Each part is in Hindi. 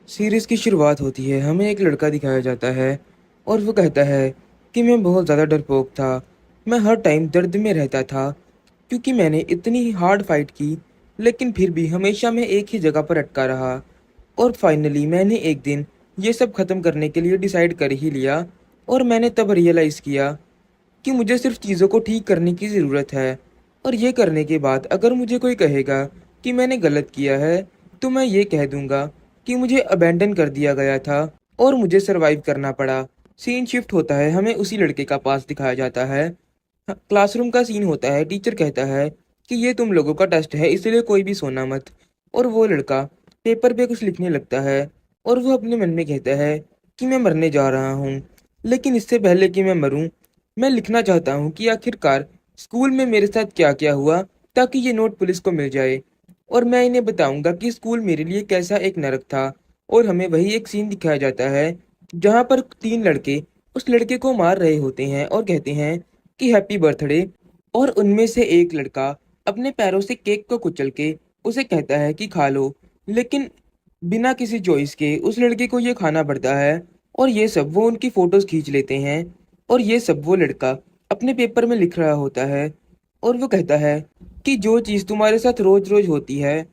सीरीज़ की शुरुआत होती है, हमें एक लड़का दिखाया जाता है और वो कहता है कि मैं बहुत ज़्यादा डरपोक था। मैं हर टाइम दर्द में रहता था क्योंकि मैंने इतनी हार्ड फाइट की, लेकिन फिर भी हमेशा मैं एक ही जगह पर अटका रहा। और फाइनली मैंने एक दिन ये सब ख़त्म करने के लिए डिसाइड कर ही लिया और मैंने तब रियलाइज़ किया कि मुझे सिर्फ चीज़ों को ठीक करने की ज़रूरत है। और ये करने के बाद अगर मुझे कोई कहेगा कि मैंने गलत किया है, तो मैं ये कह दूंगा कि मुझे अबैंडन कर दिया गया था और मुझे सरवाइव करना पड़ा। सीन शिफ्ट होता है, हमें उसी लड़के का पास दिखाया जाता है। क्लासरूम का सीन होता है, टीचर कहता है कि ये तुम लोगों का टेस्ट है, इसलिए कोई भी सोना मत। और वो लड़का पेपर पे कुछ लिखने लगता है और वो अपने मन में कहता है कि मैं मरने जा रहा हूँ, लेकिन इससे पहले कि मैं मरूं, मैं लिखना चाहता हूँ कि आखिरकार स्कूल में मेरे साथ क्या क्या हुआ, ताकि ये नोट पुलिस को मिल जाए और मैं इन्हें बताऊंगा कि स्कूल मेरे लिए कैसा एक नरक था। और हमें वही एक सीन दिखाया जाता है जहाँ पर तीन लड़के उस लड़के को मार रहे होते हैं और कहते हैं कि हैप्पी बर्थडे। और उनमें से एक लड़का अपने पैरों से केक को कुचल के उसे कहता है कि खा लो, लेकिन बिना किसी चॉइस के उस लड़के को ये खाना पड़ता है। और ये सब वो उनकी फोटोज खींच लेते हैं और ये सब वो लड़का अपने पेपर में लिख रहा होता है। और वो कहता है कि जो चीज़ तुम्हारे साथ रोज रोज होती है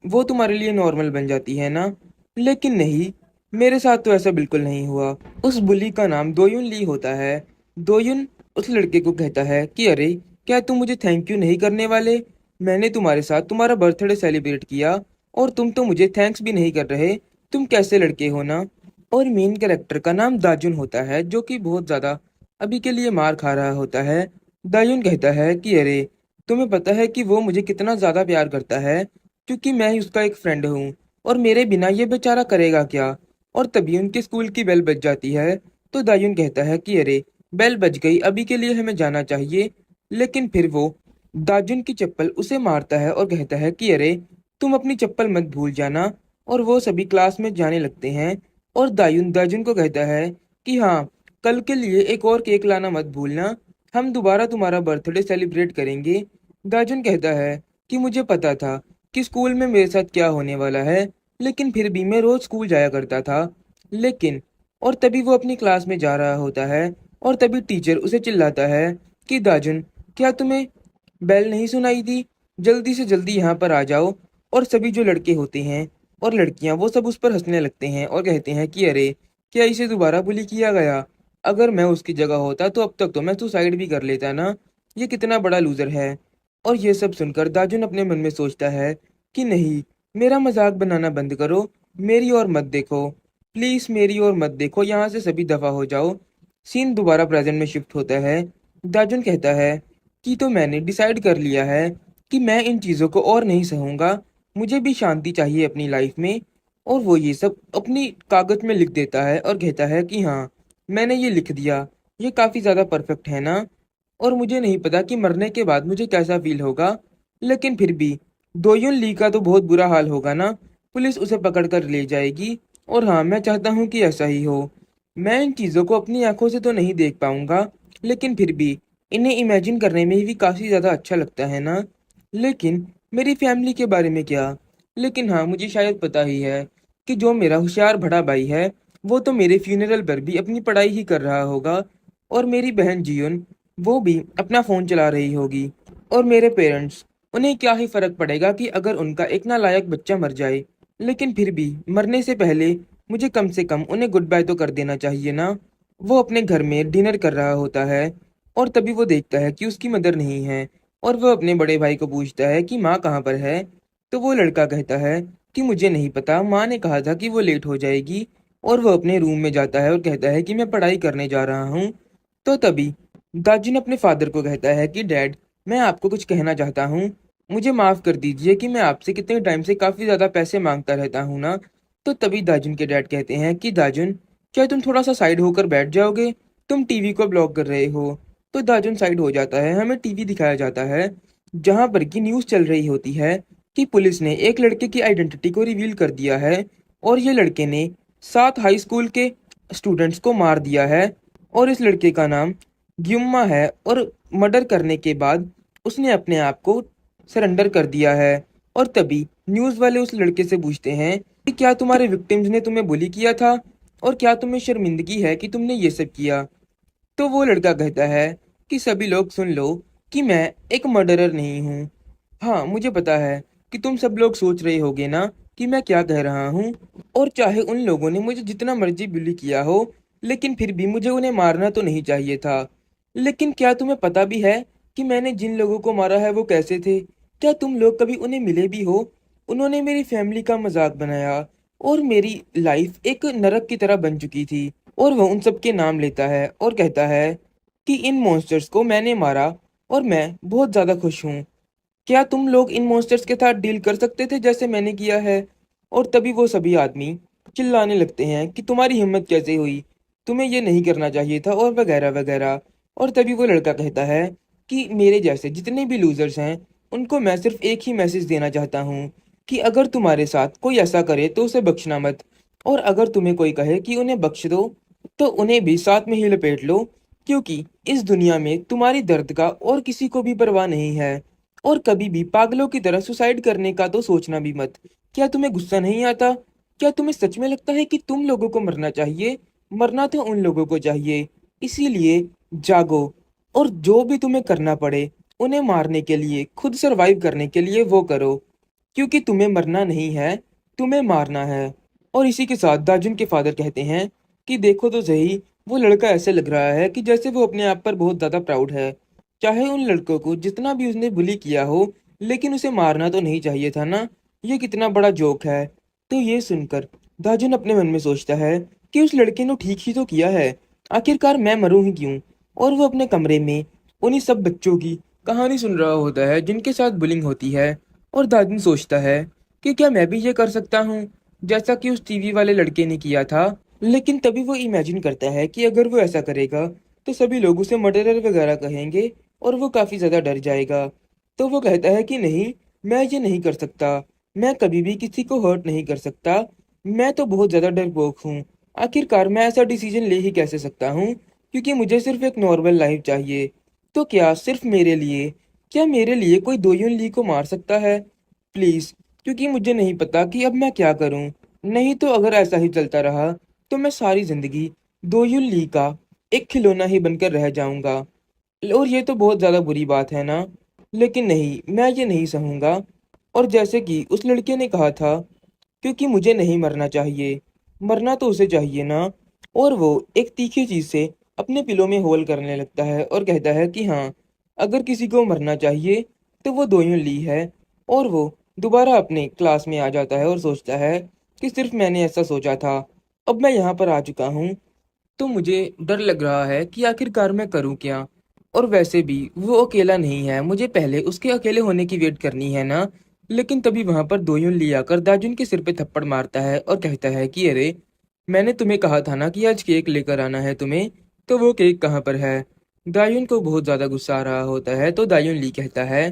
वो तुम्हारे लिए नॉर्मल बन जाती है ना। लेकिन नहीं, मेरे साथ तो ऐसा बिल्कुल नहीं हुआ। उस बुली का नाम दोयुन ली होता है। दोयुन उस लड़के को कहता है कि अरे, क्या तुम मुझे थैंक यू नहीं करने वाले? मैंने तुम्हारे साथ तुम्हारा बर्थडे सेलिब्रेट किया और तुम तो मुझे थैंक्स भी नहीं कर रहे। तुम कैसे लड़के हो ना। और मेन कैरेक्टर का नाम दाजुन होता है, जो कि बहुत ज्यादा अभी के लिए मार खा रहा होता है। दाजुन कहता है कि अरे, तुम्हें पता है कि वो मुझे कितना ज्यादा प्यार करता है, क्योंकि मैं ही उसका एक फ्रेंड हूँ और मेरे बिना ये बेचारा करेगा क्या। और तभी उनके स्कूल की बेल बज जाती है। तो दायुन कहता है कि अरे, बेल बज गई, अभी के लिए हमें जाना चाहिए। लेकिन फिर वो दाजुन की चप्पल उसे मारता है और कहता है कि अरे, तुम अपनी चप्पल मत भूल जाना। और वो सभी क्लास में जाने लगते हैं और दायुन दाजुन को कहता है कि हाँ, कल के लिए एक और केक लाना मत भूलना, हम दोबारा तुम्हारा बर्थडे सेलिब्रेट करेंगे। दाजुन कहता है कि मुझे पता था कि स्कूल में मेरे साथ क्या होने वाला है, लेकिन फिर भी मैं रोज स्कूल जाया करता था। लेकिन और तभी वो अपनी क्लास में जा रहा होता है और तभी टीचर उसे चिल्लाता है कि दाजुन, क्या तुम्हें बेल नहीं सुनाई दी? जल्दी से जल्दी यहाँ पर आ जाओ। और सभी जो लड़के होते हैं और लड़कियां वो सब उस पर हंसने लगते हैं और कहते हैं कि अरे, क्या इसे दोबारा बुली किया गया? अगर मैं उसकी जगह होता तो अब तक तो मैं सुसाइड भी कर लेता ना। ये कितना बड़ा लूजर है। और ये सब सुनकर दाजुन अपने मन में सोचता है कि नहीं, मेरा मजाक बनाना बंद करो, मेरी ओर मत देखो, प्लीज मेरी ओर मत देखो, यहाँ से सभी दफा हो जाओ। सीन दोबारा प्रेजेंट में शिफ्ट होता है। दाजुन कहता है कि तो मैंने डिसाइड कर लिया है कि मैं इन चीज़ों को और नहीं सहूंगा, मुझे भी शांति चाहिए अपनी लाइफ में। और वो ये सब अपनी कागज में लिख देता है और कहता है कि हाँ, मैंने ये लिख दिया, ये काफ़ी ज़्यादा परफेक्ट है ना। और मुझे नहीं पता कि मरने के बाद मुझे कैसा फील होगा, लेकिन फिर भी दोयुन ली का तो बहुत बुरा हाल होगा ना। पुलिस उसे पकड़ कर ले जाएगी और हाँ, मैं चाहता हूँ कि ऐसा ही हो। मैं इन चीज़ों को अपनी आंखों से तो नहीं देख पाऊंगा, लेकिन फिर भी इन्हें इमेजिन करने में भी काफ़ी ज़्यादा अच्छा लगता है ना। लेकिन मेरी फैमिली के बारे में क्या? लेकिन हाँ, मुझे शायद पता ही है कि जो मेरा होशियार बड़ा भाई है वो तो मेरे फ्यूनरल पर भी अपनी पढ़ाई ही कर रहा होगा। और मेरी बहन जियुन, वो भी अपना फ़ोन चला रही होगी। और मेरे पेरेंट्स, उन्हें क्या ही फ़र्क पड़ेगा कि अगर उनका एक नालायक बच्चा मर जाए। लेकिन फिर भी मरने से पहले मुझे कम से कम उन्हें गुड बाय तो कर देना चाहिए ना। वो अपने घर में डिनर कर रहा होता है और तभी वो देखता है कि उसकी मदर नहीं है। और वो अपने बड़े भाई को पूछता है कि माँ कहाँ पर है। तो वो लड़का कहता है कि मुझे नहीं पता, माँ ने कहा था कि वो लेट हो जाएगी। और वो अपने रूम में जाता है और कहता है कि मैं पढ़ाई करने जा रहा हूँ। तो तभी दाजिन अपने फादर को कहता है कि डैड, मैं आपको कुछ कहना चाहता हूँ, मुझे माफ़ कर दीजिए कि मैं आपसे कितने टाइम से काफ़ी ज़्यादा पैसे मांगता रहता हूँ ना। तो तभी दाजुन के डैड कहते हैं कि दाजुन, क्या तुम थोड़ा सा साइड होकर बैठ जाओगे, तुम टीवी को ब्लॉक कर रहे हो। तो दाजुन साइड हो जाता है, हमें टीवी दिखाया जाता है जहाँ पर की न्यूज़ चल रही होती है कि पुलिस ने एक लड़के की आइडेंटिटी को रिवील कर दिया है और ये लड़के ने 7 हाई स्कूल के स्टूडेंट्स को मार दिया है। और इस लड़के का नाम ग्युम्मा है और मर्डर करने के बाद उसने अपने आप को सरेंडर कर दिया है। और तभी न्यूज़ वाले उस लड़के से पूछते हैं कि क्या तुम्हारे विक्टिम्स ने तुम्हें बुली किया था और क्या तुम्हें शर्मिंदगी है कि तुमने ये सब किया। तो वो लड़का कहता है कि सभी लोग सुन लो कि मैं एक मर्डरर नहीं हूँ। हाँ, मुझे पता है कि तुम सब लोग सोच रहे होगे ना कि मैं क्या कह रहा हूँ। और चाहे उन लोगों ने मुझे जितना मर्जी बुली किया हो, लेकिन फिर भी मुझे उन्हें मारना तो नहीं चाहिए था। लेकिन क्या तुम्हें पता भी है कि मैंने जिन लोगों को मारा है वो कैसे थे? क्या तुम लोग कभी उन्हें मिले भी हो? उन्होंने मेरी फैमिली का मजाक बनाया और मेरी लाइफ एक नरक की तरह बन चुकी थी। और वह उन सब के नाम लेता है और कहता है कि इन मॉन्स्टर्स को मैंने मारा और मैं बहुत ज्यादा खुश हूँ। क्या तुम लोग इन मॉन्स्टर्स के साथ डील कर सकते थे जैसे मैंने किया है? और तभी वो सभी आदमी चिल्लाने लगते हैं कि तुम्हारी हिम्मत कैसे हुई, तुम्हें ये नहीं करना चाहिए था और वगैरह वगैरह। और तभी वो लड़का कहता है कि मेरे जैसे जितने भी लूजर्स हैं उनको मैं सिर्फ एक ही मैसेज देना चाहता हूँ कि अगर तुम्हारे साथ कोई ऐसा करे तो उसे बख्शना मत। और अगर तुम्हें कोई कहे कि उन्हें बख्श दो तो उन्हें भी साथ में ही लपेट लो, क्योंकि इस दुनिया में तुम्हारी दर्द का और किसी को भी परवाह नहीं है। और कभी भी पागलों की तरह सुसाइड करने का तो सोचना भी मत। क्या तुम्हें गुस्सा नहीं आता? क्या तुम्हें सच में लगता है कि तुम लोगों को मरना चाहिए? मरना तो उन लोगों को चाहिए। इसीलिए जागो और जो भी तुम्हें करना पड़े उन्हें मारने के लिए, खुद सरवाइव करने के लिए वो करो, क्योंकि तुम्हें मरना नहीं है, तुम्हें मारना है। और इसी के साथ दाजुन के फादर कहते हैं कि देखो तो सही, वो लड़का ऐसे लग रहा है कि जैसे वो अपने आप पर बहुत ज्यादा प्राउड है। चाहे उन लड़कों को जितना भी उसने बुली किया हो, लेकिन उसे मारना तो नहीं चाहिए था ना। ये कितना बड़ा जोक है। तो ये सुनकर दाजुन अपने मन में सोचता है कि उस लड़के ने ठीक ही तो किया है, आखिरकार मैं मरूं ही क्यों। और वो अपने कमरे में उन्हीं सब बच्चों की कहानी सुन रहा होता है जिनके साथ बुलिंग होती है। और दाजुन सोचता है कि क्या मैं भी ये कर सकता हूँ जैसा कि उस टीवी वाले लड़के ने किया था। लेकिन तभी वो इमेजिन करता है कि अगर वो ऐसा करेगा तो सभी लोग उसे मर्डरर वगैरह कहेंगे और वो काफी ज्यादा डर जाएगा। तो वो कहता है कि नहीं, मैं ये नहीं कर सकता, मैं कभी भी किसी को हर्ट नहीं कर सकता, मैं तो बहुत ज्यादा डरपोक हूँ। आखिरकार मैं ऐसा डिसीजन ले ही कैसे सकता हूँ, क्योंकि मुझे सिर्फ एक नॉर्मल लाइफ चाहिए। तो क्या सिर्फ मेरे लिए, क्या मेरे लिए कोई दोयुन ली को मार सकता है? प्लीज, क्योंकि मुझे नहीं पता कि अब मैं क्या करूं। नहीं तो अगर ऐसा ही चलता रहा तो मैं सारी जिंदगी दोयुन ली का एक खिलौना ही बनकर रह जाऊंगा। और ये तो बहुत ज्यादा बुरी बात है ना। लेकिन नहीं, मैं ये नहीं सहूंगा। और जैसे कि उस लड़के ने कहा था, क्योंकि मुझे नहीं मरना चाहिए, मरना तो उसे चाहिए ना। और वो एक तीखी चीज से अपने पिलो में होल करने लगता है और कहता है कि हाँ, अगर किसी को मरना चाहिए तो वो दोयों ली है। और वो दोबारा अपने क्लास में आ जाता है और सोचता है कि सिर्फ मैंने ऐसा सोचा था, अब मैं यहाँ पर आ चुका हूँ तो मुझे डर लग रहा है कि आखिरकार मैं करूँ क्या। और वैसे भी वो अकेला नहीं है, मुझे पहले उसके अकेले होने की वेट करनी है ना। लेकिन तभी वहां पर दोयुन ली आकर दाजुन के सिर पे थप्पड़ मारता है और कहता है कि अरे, मैंने तुम्हें कहा था ना कि आज केक लेकर आना है तुम्हें, तो वो केक कहाँ पर है? दायुन को बहुत ज्यादा गुस्सा आ रहा होता है तो दायुन ली कहता है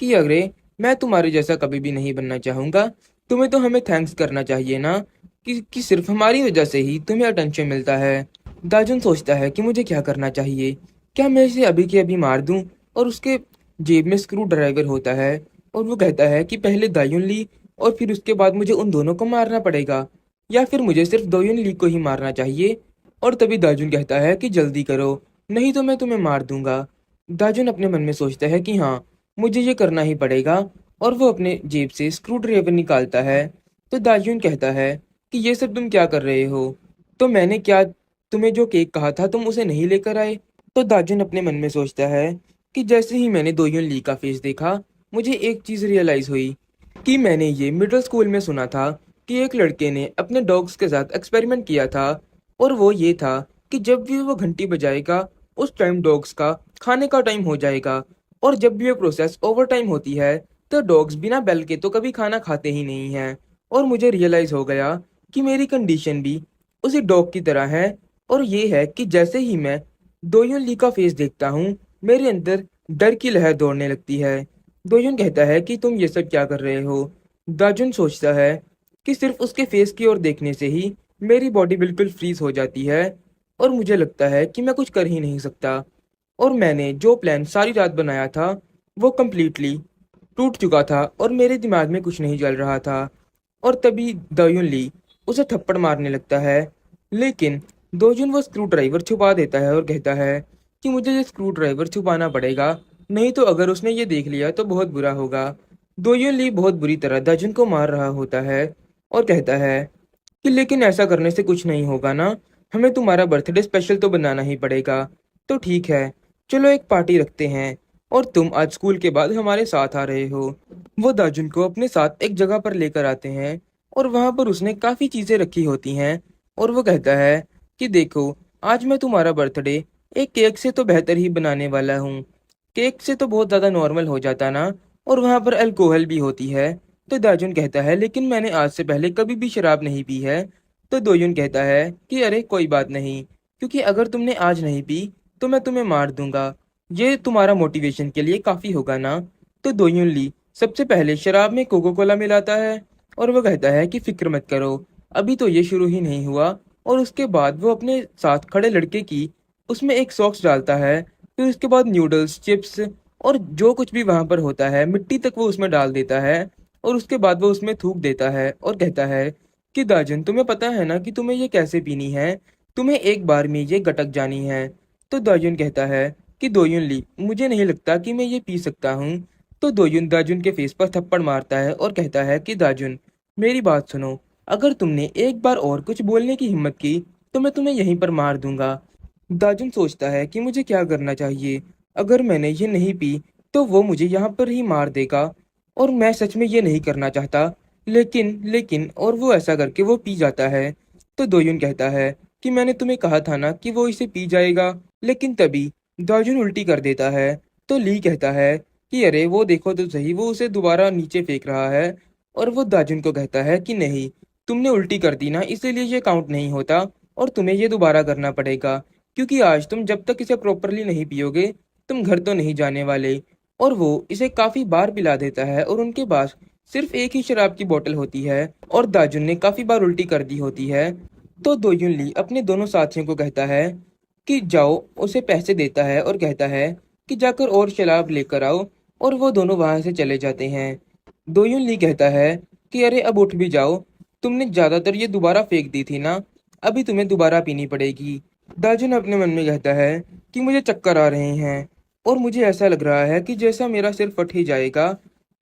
कि अरे, मैं तुम्हारे जैसा कभी भी नहीं बनना चाहूंगा। तुम्हें तो हमें थैंक्स करना चाहिए ना, कि सिर्फ हमारी वजह से ही तुम्हें अटेंशन मिलता है। दाजुन सोचता है कि मुझे क्या करना चाहिए। क्या मैं इसे अभी के अभी मार दूं? और उसके जेब में स्क्रू ड्राइवर होता है और वो कहता है कि पहले दायुन ली और फिर उसके बाद मुझे उन दोनों को मारना पड़ेगा, या फिर मुझे सिर्फ दोयुन ली को ही मारना चाहिए। और तभी दाजुन कहता है कि जल्दी करो, नहीं तो मैं तुम्हें मार दूंगा। दाजुन अपने मन में सोचता है कि हाँ, मुझे ये करना ही पड़ेगा। और वो अपने जेब से स्क्रू ड्राइवर निकालता है। तो दाजुन कहता है कि ये सब तुम क्या कर रहे हो? तो मैंने क्या, तुम्हें जो केक कहा था तुम उसे नहीं लेकर आए? तो दार्जुन अपने मन में सोचता है कि जैसे ही मैंने दोयुन ली का फेस देखा, मुझे एक चीज रियलाइज हुई कि मैंने ये मिडिल स्कूल में सुना था कि एक लड़के ने अपने डॉग्स के साथ एक्सपेरिमेंट किया था। और वो ये था कि जब भी वो घंटी बजाएगा उस टाइम डॉग्स का खाने का टाइम हो जाएगा। और जब भी ये प्रोसेस ओवर टाइम होती है तो डॉग्स बिना बेल के तो कभी खाना खाते ही नहीं हैं। और मुझे रियलाइज हो गया कि मेरी कंडीशन भी उसी डॉग की तरह है। और ये है कि जैसे ही मैं दोयुन ली का फेस देखता हूँ, मेरे अंदर डर की लहर दौड़ने लगती है। दोयुन कहता है कि तुम ये सब क्या कर रहे हो? दाजुन सोचता है कि सिर्फ उसके फेस की ओर देखने से ही मेरी बॉडी बिल्कुल फ्रीज हो जाती है और मुझे लगता है कि मैं कुछ कर ही नहीं सकता। और मैंने जो प्लान सारी रात बनाया था वो कम्प्लीटली टूट चुका था और मेरे दिमाग में कुछ नहीं चल रहा था। और तभी दोयुन ली उसे थप्पड़ मारने लगता है। लेकिन दोजुन वो स्क्रू ड्राइवर छुपा देता है और कहता है कि मुझे ये स्क्रू ड्राइवर छुपाना पड़ेगा, नहीं तो अगर उसने ये देख लिया तो बहुत बुरा होगा। दोयुन ली बहुत बुरी तरह दाजुन को मार रहा होता है और कहता है कि लेकिन ऐसा करने से कुछ नहीं होगा ना, हमें तुम्हारा बर्थडे स्पेशल तो बनाना ही पड़ेगा। तो ठीक है, चलो एक पार्टी रखते हैं और तुम आज स्कूल के बाद हमारे साथ आ रहे हो। वो दाजुन को अपने साथ एक जगह पर लेकर आते हैं और वहां पर उसने काफी चीजें रखी होती हैं और वो कहता है कि देखो, आज मैं तुम्हारा बर्थडे एक केक से तो बेहतर ही बनाने वाला हूँ। केक से तो बहुत ज्यादा नॉर्मल हो जाता ना, और वहां पर अल्कोहल भी होती है। तो दाजुन कहता है लेकिन मैंने आज से पहले कभी भी शराब नहीं पी है। तो दोयुन कहता है कि अरे कोई बात नहीं, क्योंकि अगर तुमने आज नहीं पी तो मैं तुम्हें मार दूंगा। ये तुम्हारा मोटिवेशन के लिए काफी होगा ना। तो दोयुन ली सबसे पहले शराब में कोको कोला मिलाता है और वो कहता है कि फिक्र मत करो, अभी तो ये शुरू ही नहीं हुआ। और उसके बाद वो अपने साथ खड़े लड़के की उसमें एक सॉक्स डालता है। फिर उसके बाद न्यूडल्स, चिप्स और जो कुछ भी वहां पर होता है मिट्टी तक वो उसमें डाल देता है। और उसके बाद वो उसमें थूक देता है और कहता है कि दाजन, तुम्हें पता है ना कि तुम्हें ये कैसे पीनी है, तुम्हें एक बार में ये गटक जानी है। तो दाजुन कहता है कि दोयुन ली, मुझे नहीं लगता कि मैं ये पी सकता हूँ। तो दोयुन दाजुन के फेस पर थप्पड़ मारता है और कहता है कि दाजुन, मेरी बात सुनो, अगर तुमने एक बार और कुछ बोलने की हिम्मत की तो मैं तुम्हें यहीं पर मार दूंगा। दाजुन सोचता है कि मुझे क्या करना चाहिए, अगर मैंने ये नहीं पी तो वो मुझे यहाँ पर ही मार देगा और मैं सच में ये नहीं करना चाहता। लेकिन लेकिन और वो ऐसा करके वो पी जाता है। तो दोयुन कहता है कि मैंने तुम्हें कहा था ना कि वो इसे पी जाएगा। लेकिन तभी दाजुन उल्टी कर देता है। तो ली कहता है कि अरे वो देखो तो सही, वो उसे दोबारा नीचे फेंक रहा है। और वो दाजुन को कहता है कि नहीं, तुमने उल्टी कर दी ना, इसीलिए ये काउंट नहीं होता और तुम्हें ये दोबारा करना पड़ेगा, क्योंकि आज तुम जब तक इसे प्रॉपरली नहीं पियोगे तुम घर तो नहीं जाने वाले। और वो इसे काफी बार पिला देता है और उनके पास सिर्फ एक ही शराब की बोतल होती है और दाजुन ने काफी बार उल्टी कर दी होती है। तो दोयुन ली अपने दोनों साथियों को कहता है कि जाओ, उसे पैसे देता है और कहता है कि जाकर और शराब लेकर आओ। और वो दोनों वहां से चले जाते हैं। दोयुन ली कहता है कि अरे अब उठ भी जाओ, तुमने ज्यादातर ये दोबारा फेंक दी थी ना, अभी तुम्हें दोबारा पीनी पड़ेगी। दाजुन अपने मन में कहता है कि मुझे चक्कर आ रहे हैं और मुझे ऐसा लग रहा है कि जैसा मेरा सिर फट ही जाएगा।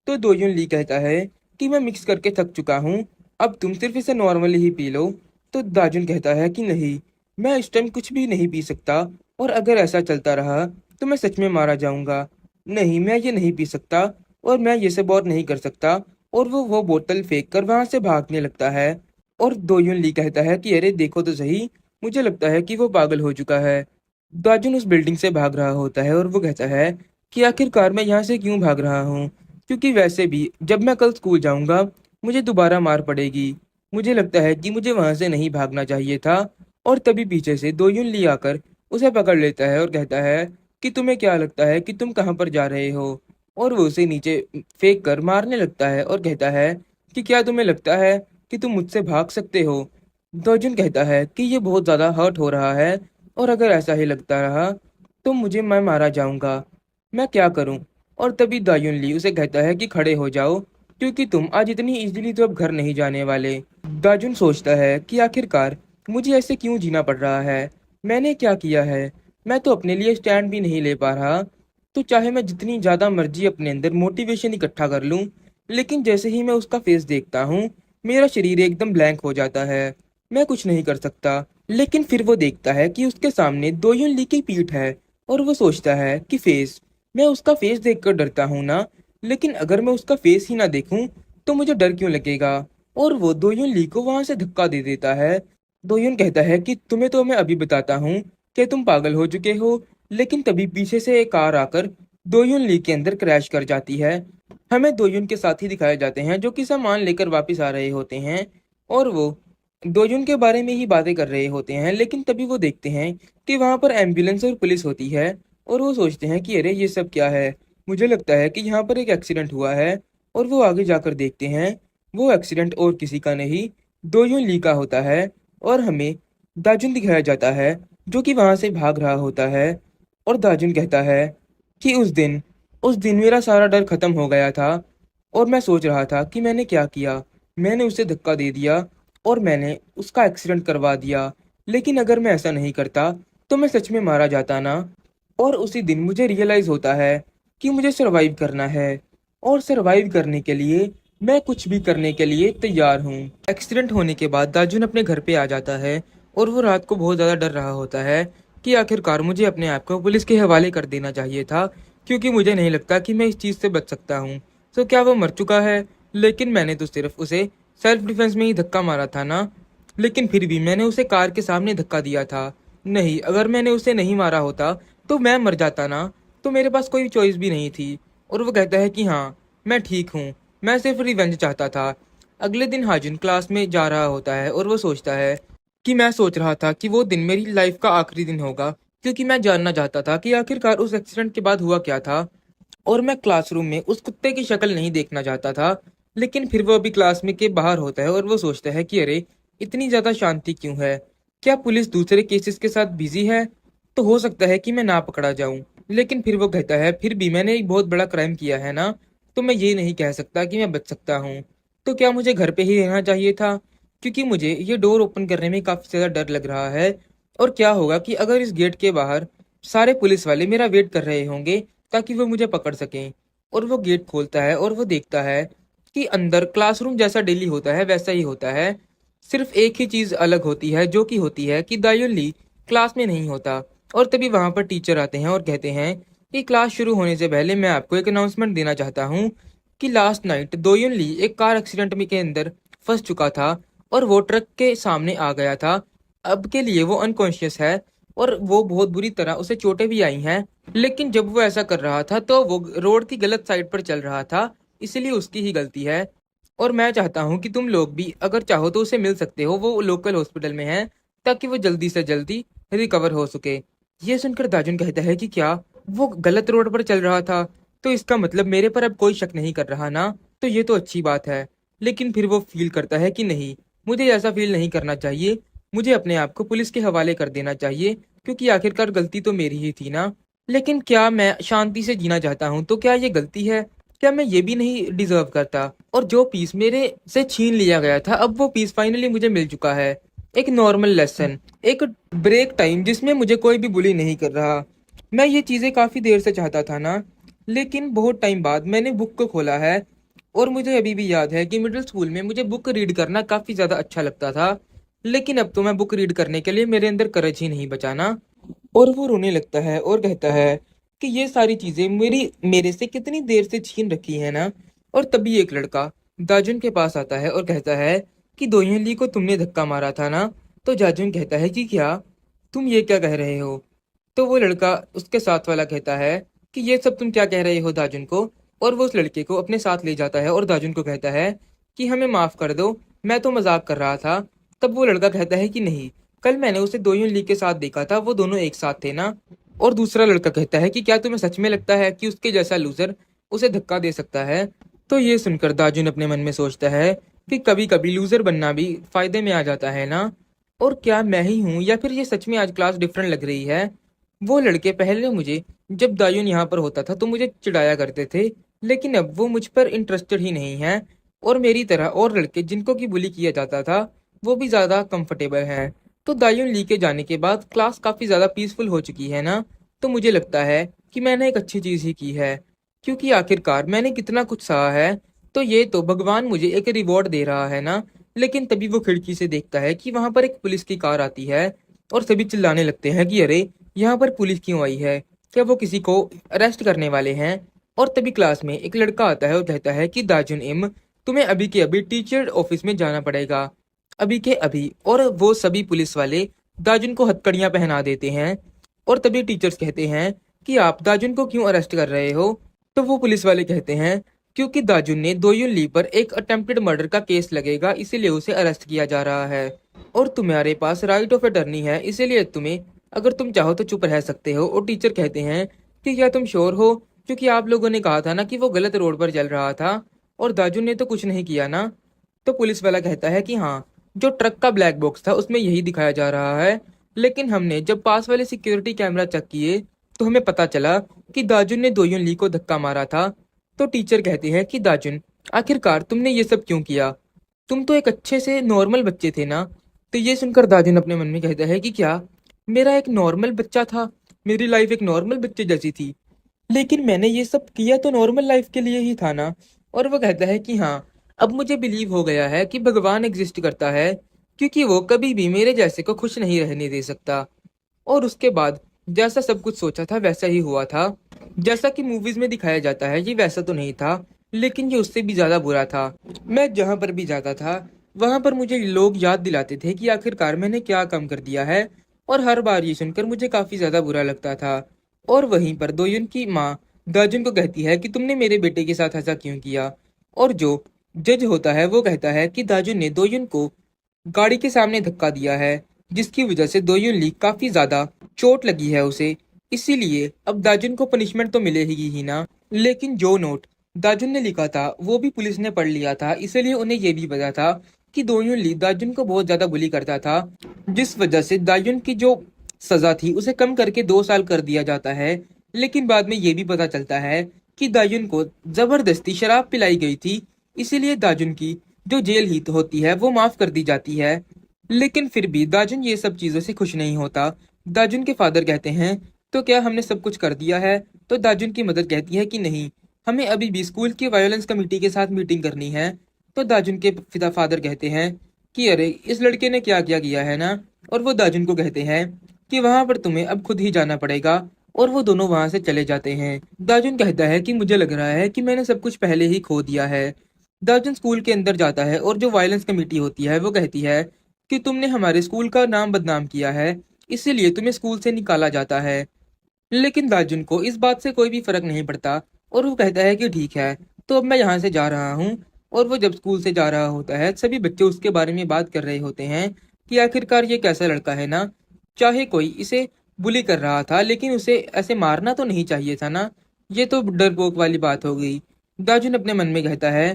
तो दोयुन ली कहता है कि मैं मिक्स करके थक चुका हूँ, अब तुम सिर्फ इसे नॉर्मली ही पी लो। तो दाजुन कहता है कि नहीं, मैं इस टाइम कुछ भी नहीं पी सकता और अगर ऐसा चलता रहा तो मैं सच में मारा जाऊंगा। नहीं, मैं ये नहीं पी सकता और मैं ये सब और नहीं कर सकता। और वो बोतल फेंक कर वहां से भागने लगता है। और दोयुन ली कहता है कि अरे देखो तो सही, मुझे लगता है कि वो पागल हो चुका है। दाजुन उस बिल्डिंग से भाग रहा होता है और वो कहता है कि आखिरकार मैं यहाँ से क्यों भाग रहा हूँ, क्योंकि वैसे भी जब मैं कल स्कूल जाऊंगा मुझे दोबारा मार पड़ेगी। मुझे लगता है कि मुझे वहां से नहीं भागना चाहिए था। और तभी पीछे से दोयुन ली आकर उसे पकड़ लेता है और कहता है कि तुम्हें क्या लगता है कि तुम कहाँ पर जा रहे हो। और वो उसे नीचे फेंक कर मारने लगता है और कहता है कि क्या तुम्हें लगता है कि तुम मुझसे भाग सकते हो। दोजुन कहता है कि ये बहुत ज्यादा हर्ट हो रहा है और अगर ऐसा ही लगता रहा तो मुझे मैं मारा जाऊंगा, मैं क्या करूं। और तभी दायुन ली उसे कहता है कि खड़े हो जाओ, क्योंकि तुम आज इतनी इजीली तो अब घर नहीं जाने वाले। दाजुन सोचता है कि आखिरकार मुझे ऐसे क्यों जीना पड़ रहा है, मैंने क्या किया है, मैं तो अपने लिए स्टैंड भी नहीं ले पा रहा। तो चाहे मैं जितनी ज्यादा मर्जी अपने अंदर मोटिवेशन इकट्ठा कर लूं, लेकिन जैसे ही मैं उसका फेस देखता हूँ मेरा शरीर एकदम ब्लैंक हो जाता है, मैं कुछ नहीं कर सकता। लेकिन फिर वो देखता है कि उसके सामने दोयुन ली की पीठ है और वो सोचता है कि फेस, मैं उसका फेस देखकर डरता हूँ ना, लेकिन अगर मैं उसका फेस ही ना देखूं तो मुझे डर क्यों लगेगा। और वो दोयुन ली को वहां से धक्का दे देता है। दोयुन कहता है कि तुम्हें तो मैं अभी बताता हूँ कि तुम पागल हो चुके हो। लेकिन तभी पीछे से एक कार आकर दोयुन ली के अंदर क्रैश कर जाती है। हमें दोयुन के साथी दिखाए जाते हैं जो कि सामान लेकर वापस आ रहे होते हैं और वो दोयुन के बारे में ही बातें कर रहे होते हैं। लेकिन तभी वो देखते हैं कि वहां पर एम्बुलेंस और पुलिस होती है और वो सोचते हैं कि अरे ये सब क्या है, मुझे लगता है कि यहाँ पर एक एक्सीडेंट हुआ है। और वो आगे जाकर देखते हैं वो एक्सीडेंट और किसी का नहीं, दोयुन ली का होता है। और हमें दाजुन दिखाया जाता है जो कि वहां से भाग रहा होता है। और दाजुन कहता है कि उस दिन मेरा सारा डर खत्म हो गया था और मैं सोच रहा था कि मैंने क्या किया। मैंने उसे धक्का दे दिया और मैंने उसका एक्सीडेंट करवा दिया। लेकिन अगर मैं ऐसा नहीं करता तो मैं सच में मारा जाता ना। और उसी दिन मुझे रियलाइज होता है कि मुझे सरवाइव करना है, और सरवाइव करने के लिए मैं कुछ भी करने के लिए तैयार हूँ। एक्सीडेंट होने के बाद दाजुन अपने घर पे आ जाता है और वो रात को बहुत ज़्यादा डर रहा होता है कि आखिरकार मुझे अपने आप को पुलिस के हवाले कर देना चाहिए था, क्योंकि मुझे नहीं लगता कि मैं इस चीज़ से बच सकता हूँ। तो क्या वो मर चुका है? लेकिन मैंने तो सिर्फ उसे सेल्फ डिफेंस में ही धक्का मारा था ना। लेकिन फिर भी मैंने उसे कार के सामने धक्का दिया था। नहीं, अगर मैंने उसे नहीं मारा होता तो मैं मर जाता ना। तो मेरे पास कोई चॉइस भी नहीं थी। और वो कहता है कि हाँ, मैं ठीक हूँ, मैं सिर्फ रिवेंज चाहता था। अगले दिन हाजिन क्लास में जा रहा होता है और वो सोचता है कि मैं सोच रहा था कि वो दिन मेरी लाइफ का आखिरी दिन होगा, क्योंकि मैं जानना चाहता था कि आखिरकार उस एक्सीडेंट के बाद हुआ क्या था। और मैं क्लासरूम में उस कुत्ते की शक्ल नहीं देखना चाहता था। लेकिन फिर वो अभी क्लास में के बाहर होता है और वो सोचता है कि अरे, इतनी ज़्यादा शांति क्यों है? क्या पुलिस दूसरे केसेस के साथ बिजी है? तो हो सकता है कि मैं ना पकड़ा जाऊं। लेकिन फिर वो कहता है फिर भी मैंने एक बहुत बड़ा क्राइम किया है ना, तो मैं ये नहीं कह सकता कि मैं बच सकता हूँ। तो क्या मुझे घर पे ही रहना चाहिए था? क्योंकि मुझे ये डोर ओपन करने में काफ़ी ज़्यादा डर लग रहा है। और क्या होगा कि अगर इस गेट के बाहर सारे पुलिस वाले मेरा वेट कर रहे होंगे ताकि वो मुझे पकड़ सकें। और वो गेट खोलता है और वो देखता है कि अंदर क्लासरूम जैसा डेली होता है वैसा ही होता है। सिर्फ एक ही चीज़ अलग होती है, जो कि होती है कि दायुन ली क्लास में नहीं होता। और तभी वहां पर टीचर आते हैं और कहते हैं कि क्लास शुरू होने से पहले मैं आपको एक अनाउंसमेंट देना चाहता हूँ कि लास्ट नाइट दोयुन ली एक कार एक्सीडेंट में के अंदर फंस चुका था और वो ट्रक के सामने आ गया था। अब के लिए वो अनकॉन्शियस है और वो बहुत बुरी तरह उसे चोटें भी आई हैं। लेकिन जब वो ऐसा कर रहा था तो वो रोड की गलत साइड पर चल रहा था, इसलिए उसकी ही गलती है। और मैं चाहता हूँ कि तुम लोग भी अगर चाहो तो उसे मिल सकते हो, वो लोकल हॉस्पिटल में है, ताकि वो जल्दी से जल्दी रिकवर हो सके। ये सुनकर दाजुन कहता है कि क्या वो गलत रोड पर चल रहा था? तो इसका मतलब मेरे पर अब कोई शक नहीं कर रहा ना। तो ये तो अच्छी बात है। लेकिन फिर वो फील करता है कि नहीं, मुझे ऐसा फील नहीं करना चाहिए। मुझे अपने आप को पुलिस के हवाले कर देना चाहिए, क्योंकि आखिरकार गलती तो मेरी ही थी ना। लेकिन क्या मैं शांति से जीना चाहता हूँ, तो क्या ये गलती है? क्या मैं ये भी नहीं डिजर्व करता? और जो पीस मेरे से छीन लिया गया था, अब वो पीस फाइनली मुझे मिल चुका है। एक नॉर्मल लेसन, एक ब्रेक टाइम जिसमें मुझे कोई भी बुली नहीं कर रहा। मैं ये चीज़ें काफ़ी देर से चाहता था ना। लेकिन बहुत टाइम बाद मैंने बुक को खोला है। और मुझे अभी भी याद है कि मिडिल स्कूल में मुझे बुक रीड करना काफ़ी ज़्यादा अच्छा लगता था। लेकिन अब तो मैं बुक रीड करने के लिए मेरे अंदर करज ही नहीं बचा ना। और वो रोने लगता है और कहता है कि ये सारी चीजें मेरे से कितनी देर से छीन रखी है ना। और तभी एक लड़का दाजुन के पास आता है और कहता है कि दोयन ली को तुमने धक्का मारा था ना। तो जाजुन कहता है कि क्या तुम ये क्या कह रहे हो? तो वो लड़का उसके साथ वाला कहता है कि ये सब तुम क्या कह रहे हो दाजुन को। और वो उस लड़के को अपने साथ ले जाता है और दाजुन को कहता है कि हमें माफ कर दो, मैं तो मजाक कर रहा था। तब वो लड़का कहता है कि नहीं, कल मैंने उसे दोयुन ली के साथ देखा था, वो दोनों एक साथ थे ना। और दूसरा लड़का कहता है कि क्या तुम्हें सच में लगता है कि उसके जैसा लूजर उसे धक्का दे सकता है? तो ये सुनकर दाजुन अपने मन में सोचता है कि कभी कभी लूजर बनना भी फायदे में आ जाता है ना। और क्या मैं ही हूँ या फिर ये सच में आज क्लास डिफरेंट लग रही है? वो लड़के पहले मुझे, जब दायुन यहाँ पर होता था तो मुझे चिढ़ाया करते थे, लेकिन अब वो मुझ पर इंटरेस्टेड ही नहीं है। और मेरी तरह और लड़के जिनको की बुली किया जाता था, वो भी ज्यादा कंफर्टेबल हैं। तो दायुन ली के जाने के बाद क्लास काफी ज्यादा पीसफुल हो चुकी है ना। तो मुझे लगता है कि मैंने एक अच्छी चीज ही की है, क्योंकि आखिरकार मैंने कितना कुछ सहा है। तो ये तो भगवान मुझे एक रिवॉर्ड दे रहा है ना। लेकिन तभी वो खिड़की से देखता है कि वहां पर एक पुलिस की कार आती है और सभी चिल्लाने लगते हैं कि अरे, यहाँ पर पुलिस क्यों आई है? क्या वो किसी को अरेस्ट करने वाले हैं? और तभी क्लास में एक लड़का आता है और कहता है कि दाजुन इम, तुम्हें अभी के अभी टीचर ऑफिस में जाना पड़ेगा, अभी के अभी। और वो सभी पुलिस वाले दाजुन को हथकड़ियां पहना देते हैं। और तभी टीचर्स कहते हैं कि आप दाजुन को क्यों अरेस्ट कर रहे हो? तो वो पुलिस वाले कहते हैं क्योंकि दाजुन ने दोयुन ली पर एक अटेम्प्टेड मर्डर का केस लगेगा, इसीलिए उसे अरेस्ट किया जा रहा है। और तुम्हारे पास राइट ऑफ अटर्नी है, इसीलिए तुम्हें, अगर तुम चाहो तो चुप रह सकते हो। और टीचर कहते हैं कि क्या तुम श्योर हो? क्योंकि आप लोगों ने कहा था ना कि वो गलत रोड पर चल रहा था और दाजुन ने तो कुछ नहीं किया ना। तो पुलिस वाला कहता है कि हाँ, जो ट्रक का ब्लैक बॉक्स था उसमें यही दिखाया जा रहा है। लेकिन हमने जब पास वाले सिक्योरिटी कैमरा चेक किए तो हमें पता चला कि दाजुन ने दोयुन ली को धक्का मारा था। तो टीचर कहते हैं कि दाजुन, आखिरकार तुमने ये सब क्यों किया? तुम तो एक अच्छे से नॉर्मल बच्चे थे ना। तो ये सुनकर दाजुन अपने मन में कहता है कि क्या मेरा एक नॉर्मल बच्चा था, मेरी लाइफ एक नॉर्मल बच्चे जैसी थी, लेकिन मैंने ये सब किया तो नॉर्मल लाइफ के लिए ही था ना। और वो कहता है कि हाँ, अब मुझे बिलीव हो गया है कि भगवान एग्जिस्ट करता है, क्योंकि वो कभी भी मेरे जैसे को खुश नहीं रहने दे सकता। और उसके बाद जैसा सब कुछ सोचा था वैसा ही हुआ था। जैसा कि मूवीज में दिखाया जाता है ये वैसा तो नहीं था, लेकिन ये उससे भी ज्यादा बुरा था। मैं जहां पर भी जाता था वहां पर मुझे लोग याद दिलाते थे कि आखिरकार मैंने क्या काम कर दिया है, और हर बार ये सुनकर मुझे काफी ज्यादा बुरा लगता था। और वहीं पर दोयुन की माँ दाजुन को कहती है कि तुमने मेरे बेटे के साथ ऐसा क्यों किया। और जो जज होता है वो कहता है कि दाजुन ने दोयुन को गाड़ी के सामने धक्का दिया है, जिसकी वजह से दोयुन ली काफी ज्यादा चोट लगी है उसे। इसीलिए अब दाजुन को पनिशमेंट तो मिलेगी ही ना। लेकिन जो नोट दाजुन ने लिखा था वो भी पुलिस ने पढ़ लिया था, इसलिए उन्हें ये भी पता था कि दोयुन ली दाजुन को बहुत ज्यादा बुली करता था, जिस वजह से दाजुन की जो सजा थी उसे कम करके 2 साल कर दिया जाता है। लेकिन बाद में ये भी पता चलता है कि दाजुन को जबरदस्ती शराब पिलाई गई थी, इसीलिए दाजुन की जो जेल ही होती है वो माफ कर दी जाती है। लेकिन फिर भी दाजुन ये सब चीजों से खुश नहीं होता। दाजुन के फादर कहते हैं तो क्या हमने सब कुछ कर दिया है। तो दाजुन की मदर कहती है कि नहीं, हमें अभी भी स्कूल की वायोलेंस कमेटी के साथ मीटिंग करनी है। तो दाजुन के पिता फादर कहते हैं कि अरे इस लड़के ने क्या क्या किया है ना। और वो दाजुन को कहते हैं कि वहां पर तुम्हें अब खुद ही जाना पड़ेगा। और वो दोनों वहां से चले जाते हैं। दाजुन कहता है कि मुझे लग रहा है कि मैंने सब कुछ पहले ही खो दिया है। दार्जन स्कूल के अंदर जाता है और जो वायलेंस कमेटी होती है वो कहती है कि तुमने हमारे स्कूल का नाम बदनाम किया है, इसीलिए तुम्हें स्कूल से निकाला जाता है। लेकिन दार्जुन को इस बात से कोई भी फर्क नहीं पड़ता, और वो कहता है कि ठीक है, तो अब मैं यहाँ से जा रहा हूँ। और वो जब स्कूल से जा रहा होता है सभी बच्चे उसके बारे में बात कर रहे होते हैं कि आखिरकार ये कैसा लड़का है ना। चाहे कोई इसे बुली कर रहा था लेकिन उसे ऐसे मारना तो नहीं चाहिए था ना। ये तो डरपोक वाली बात हो गई। दार्जुन अपने मन में कहता है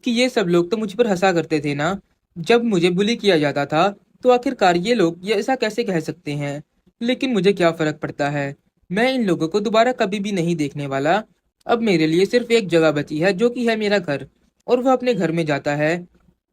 कि ये सब लोग तो मुझ पर हंसा करते थे ना, जब मुझे बुली किया जाता था। तो आखिरकार ये लोग ये ऐसा कैसे कह सकते हैं। लेकिन मुझे क्या फर्क पड़ता है, मैं इन लोगों को दोबारा कभी भी नहीं देखने वाला। अब मेरे लिए सिर्फ एक जगह बची है जो कि है मेरा घर। और वह अपने घर में जाता है।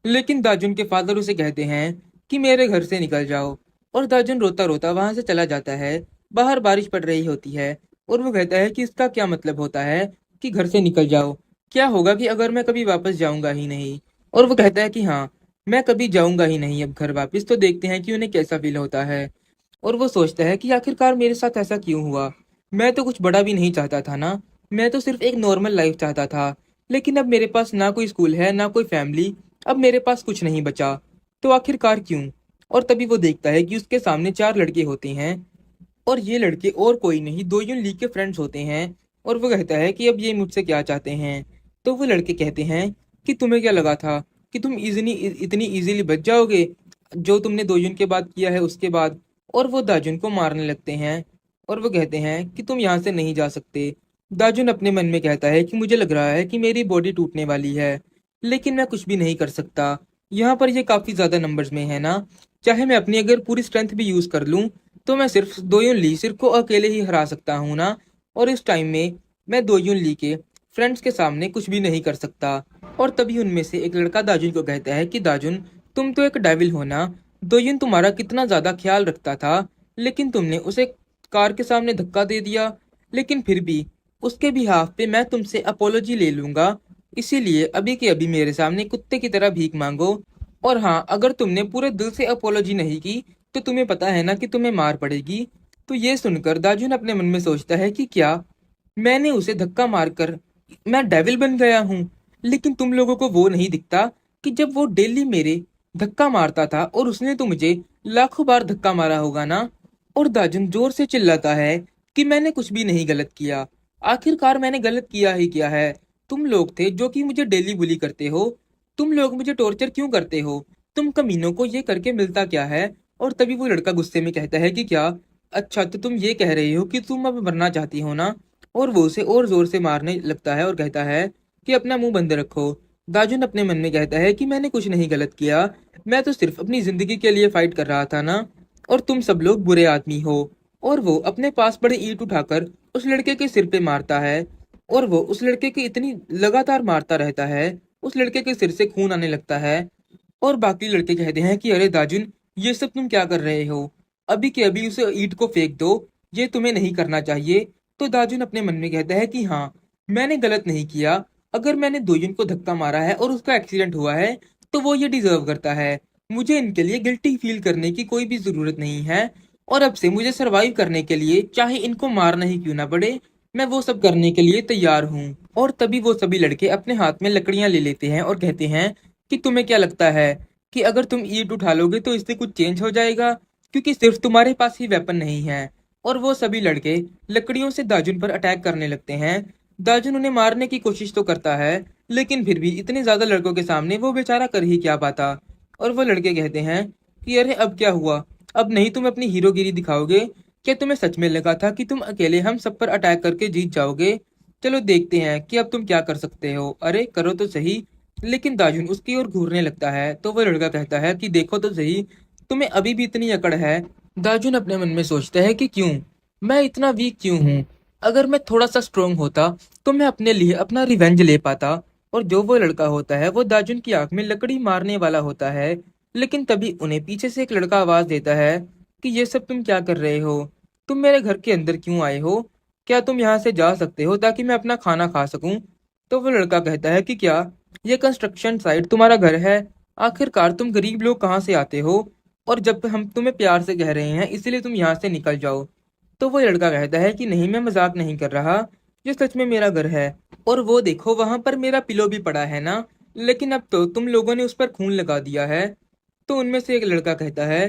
लेकिन दाजुन के फादर उसे कहते हैं कि मेरे घर से निकल जाओ। और दाजुन रोता रोता वहां से चला जाता है। बाहर बारिश पड़ रही होती है, और वो कहता है कि इसका क्या मतलब होता है कि घर से निकल जाओ, क्या होगा कि अगर मैं कभी वापस जाऊंगा ही नहीं। और वो कहता है कि हाँ, मैं कभी जाऊंगा ही नहीं अब घर वापस, तो देखते हैं कि उन्हें कैसा फील होता है। और वो सोचता है कि आखिरकार मेरे साथ ऐसा क्यों हुआ। मैं तो कुछ बड़ा भी नहीं चाहता था ना, मैं तो सिर्फ एक नॉर्मल लाइफ चाहता था। लेकिन अब मेरे पास ना कोई स्कूल है ना कोई फैमिली, अब मेरे पास कुछ नहीं बचा, तो आखिरकार क्यों। और तभी वो देखता है कि उसके सामने 4 लड़के होते हैं, और ये लड़के और कोई नहीं दो यून ली के फ्रेंड्स होते हैं। और वो कहता है कि अब ये मुझसे क्या चाहते हैं। तो वो लड़के कहते हैं कि तुम्हें क्या लगा था कि तुम इतनी इजीली बच जाओगे, जो तुमने दोयुन के बाद किया है उसके बाद। और वो दाजुन को मारने लगते हैं। और वो कहते हैं कि तुम यहाँ से नहीं जा सकते। दाजुन अपने मन में कहता है कि मुझे लग रहा है कि मेरी बॉडी टूटने वाली है, लेकिन मैं कुछ भी नहीं कर सकता। यहाँ पर ये काफी ज्यादा नंबर्स में है ना, चाहे मैं अपनी अगर पूरी स्ट्रेंथ भी यूज कर लूं तो मैं सिर्फ दोयुन ली सिर्फ को अकेले ही हरा सकता हूँ ना। और इस टाइम में मैं दोयुन ली के फ्रेंड्स के सामने कुछ भी नहीं कर सकता। और तभी उनमें से एक लड़का दाजुन को कहता है कि दाजुन, तुम तो एक डेविल हो ना। दोयुन तुम्हारा कितना ज्यादा ख्याल रखता था, लेकिन तुमने उसे कार के सामने धक्का दे दिया। लेकिन फिर भी उसके बिहाफ पे मैं तुमसे अपोलॉजी ले लूंगा, इसीलिए अभी के अभी मेरे सामने कुत्ते की तरह भीख मांगो। और हाँ, अगर तुमने पूरे दिल से अपोलॉजी नहीं की तो तुम्हें पता है ना कि तुम्हें मार पड़ेगी। तो ये सुनकर दाजुन अपने मन में सोचता है कि क्या मैंने उसे धक्का मारकर मैं डेविल बन गया हूँ। लेकिन तुम लोगों को वो नहीं दिखता कि जब वो डेली मेरे धक्का मारता था और उसने तो मुझे लाखों बार धक्का मारा होगा ना। और दाजुन जोर से चिल्लाता है कि मैंने कुछ भी नहीं गलत किया, आखिरकार मैंने गलत किया ही क्या है। तुम लोग थे जो कि मुझे डेली बुली करते हो, तुम लोग मुझे टॉर्चर क्यों करते हो, तुम कमीनों को ये करके मिलता क्या है। और तभी वो लड़का गुस्से में कहता है कि क्या, अच्छा तो तुम ये कह रहे हो कि तुम अब मरना चाहती हो ना। और वो उसे और जोर से मारने लगता है और कहता है कि अपना मुंह बंद रखो। दाजुन अपने मन में कहता है कि मैंने कुछ नहीं गलत किया, मैं तो सिर्फ अपनी जिंदगी के लिए फाइट कर रहा था ना, और तुम सब लोग बुरे आदमी हो। और वो अपने पास बड़ी ईंट उठाकर उस लड़के के सिर पे मारता है। और वो उस लड़के की इतनी लगातार मारता रहता है, उस लड़के के सिर से खून आने लगता है। और बाकी लड़के कहते हैं कि अरे दाजुन, ये सब तुम क्या कर रहे हो? अभी के अभी उसे ईंट को फेंक दो, ये तुम्हें नहीं करना चाहिए। तो दाजुन अपने मन में कहता है कि हाँ, मैंने गलत नहीं किया। अगर मैंने दोयुन को धक्का मारा है और उसका एक्सीडेंट हुआ है, तो वो ये डिजर्व करता है। मुझे इनके लिए गिल्टी फील करने की कोई भी जरूरत नहीं है। और अब से मुझे सरवाइव करने के लिए चाहे इनको मारना ही क्यों ना पड़े, मैं वो सब करने के लिए तैयार हूँ। और तभी वो सभी लड़के अपने हाथ में लकड़ियां ले लेते हैं और कहते हैं कि तुम्हें क्या लगता है कि अगर तुम ईंट उठा लोगे तो इससे कुछ चेंज हो जाएगा, क्योंकि सिर्फ तुम्हारे पास ही वेपन नहीं है। और वो सभी लड़के लकड़ियों से दाजुन पर अटैक करने लगते हैं। दाजुन उन्हें मारने की कोशिश तो करता है, लेकिन फिर भी इतने ज्यादा लड़कों के सामने वो बेचारा कर ही क्या पाता। और वो लड़के कहते हैं कि अरे अब क्या हुआ, अब नहीं तुम अपनी हीरोगिरी दिखाओगे? क्या तुम्हें सच में लगा था कि तुम अकेले हम सब पर अटैक करके जीत जाओगे? चलो देखते हैं कि अब तुम क्या कर सकते हो, अरे करो तो सही। लेकिन दाजुन उसकी ओर घूरने लगता है, तो वह लड़का कहता है कि देखो तो सही, तुम्हें अभी भी इतनी अकड़ है? दाजुन अपने मन में सोचता है कि क्यों, मैं इतना वीक क्यों हूँ? अगर मैं थोड़ा सा स्ट्रोंग होता तो मैं अपने लिए अपना रिवेंज ले पाता। और जो वो लड़का होता है वो दाजुन की आंख में लकड़ी मारने वाला होता है। लेकिन तभी उन्हें पीछे से एक लड़का आवाज देता है कि ये सब तुम क्या कर रहे हो? तुम मेरे घर के अंदर क्यों आए हो? क्या तुम यहाँ से जा सकते हो ताकि मैं अपना खाना खा सकूं? तो वो लड़का कहता है कि क्या ये कंस्ट्रक्शन साइट तुम्हारा घर है? आखिरकार तुम गरीब लोग कहाँ से आते हो? और जब हम तुम्हें प्यार से कह रहे हैं इसलिए तुम यहाँ से निकल जाओ। तो वो लड़का कहता है कि नहीं, मैं मजाक नहीं कर रहा, ये सच में मेरा घर है। और वो देखो वहां पर मेरा पिलो भी पड़ा है ना, लेकिन अब तो तुम लोगों ने उस पर खून लगा दिया है। तो उनमें से एक लड़का कहता है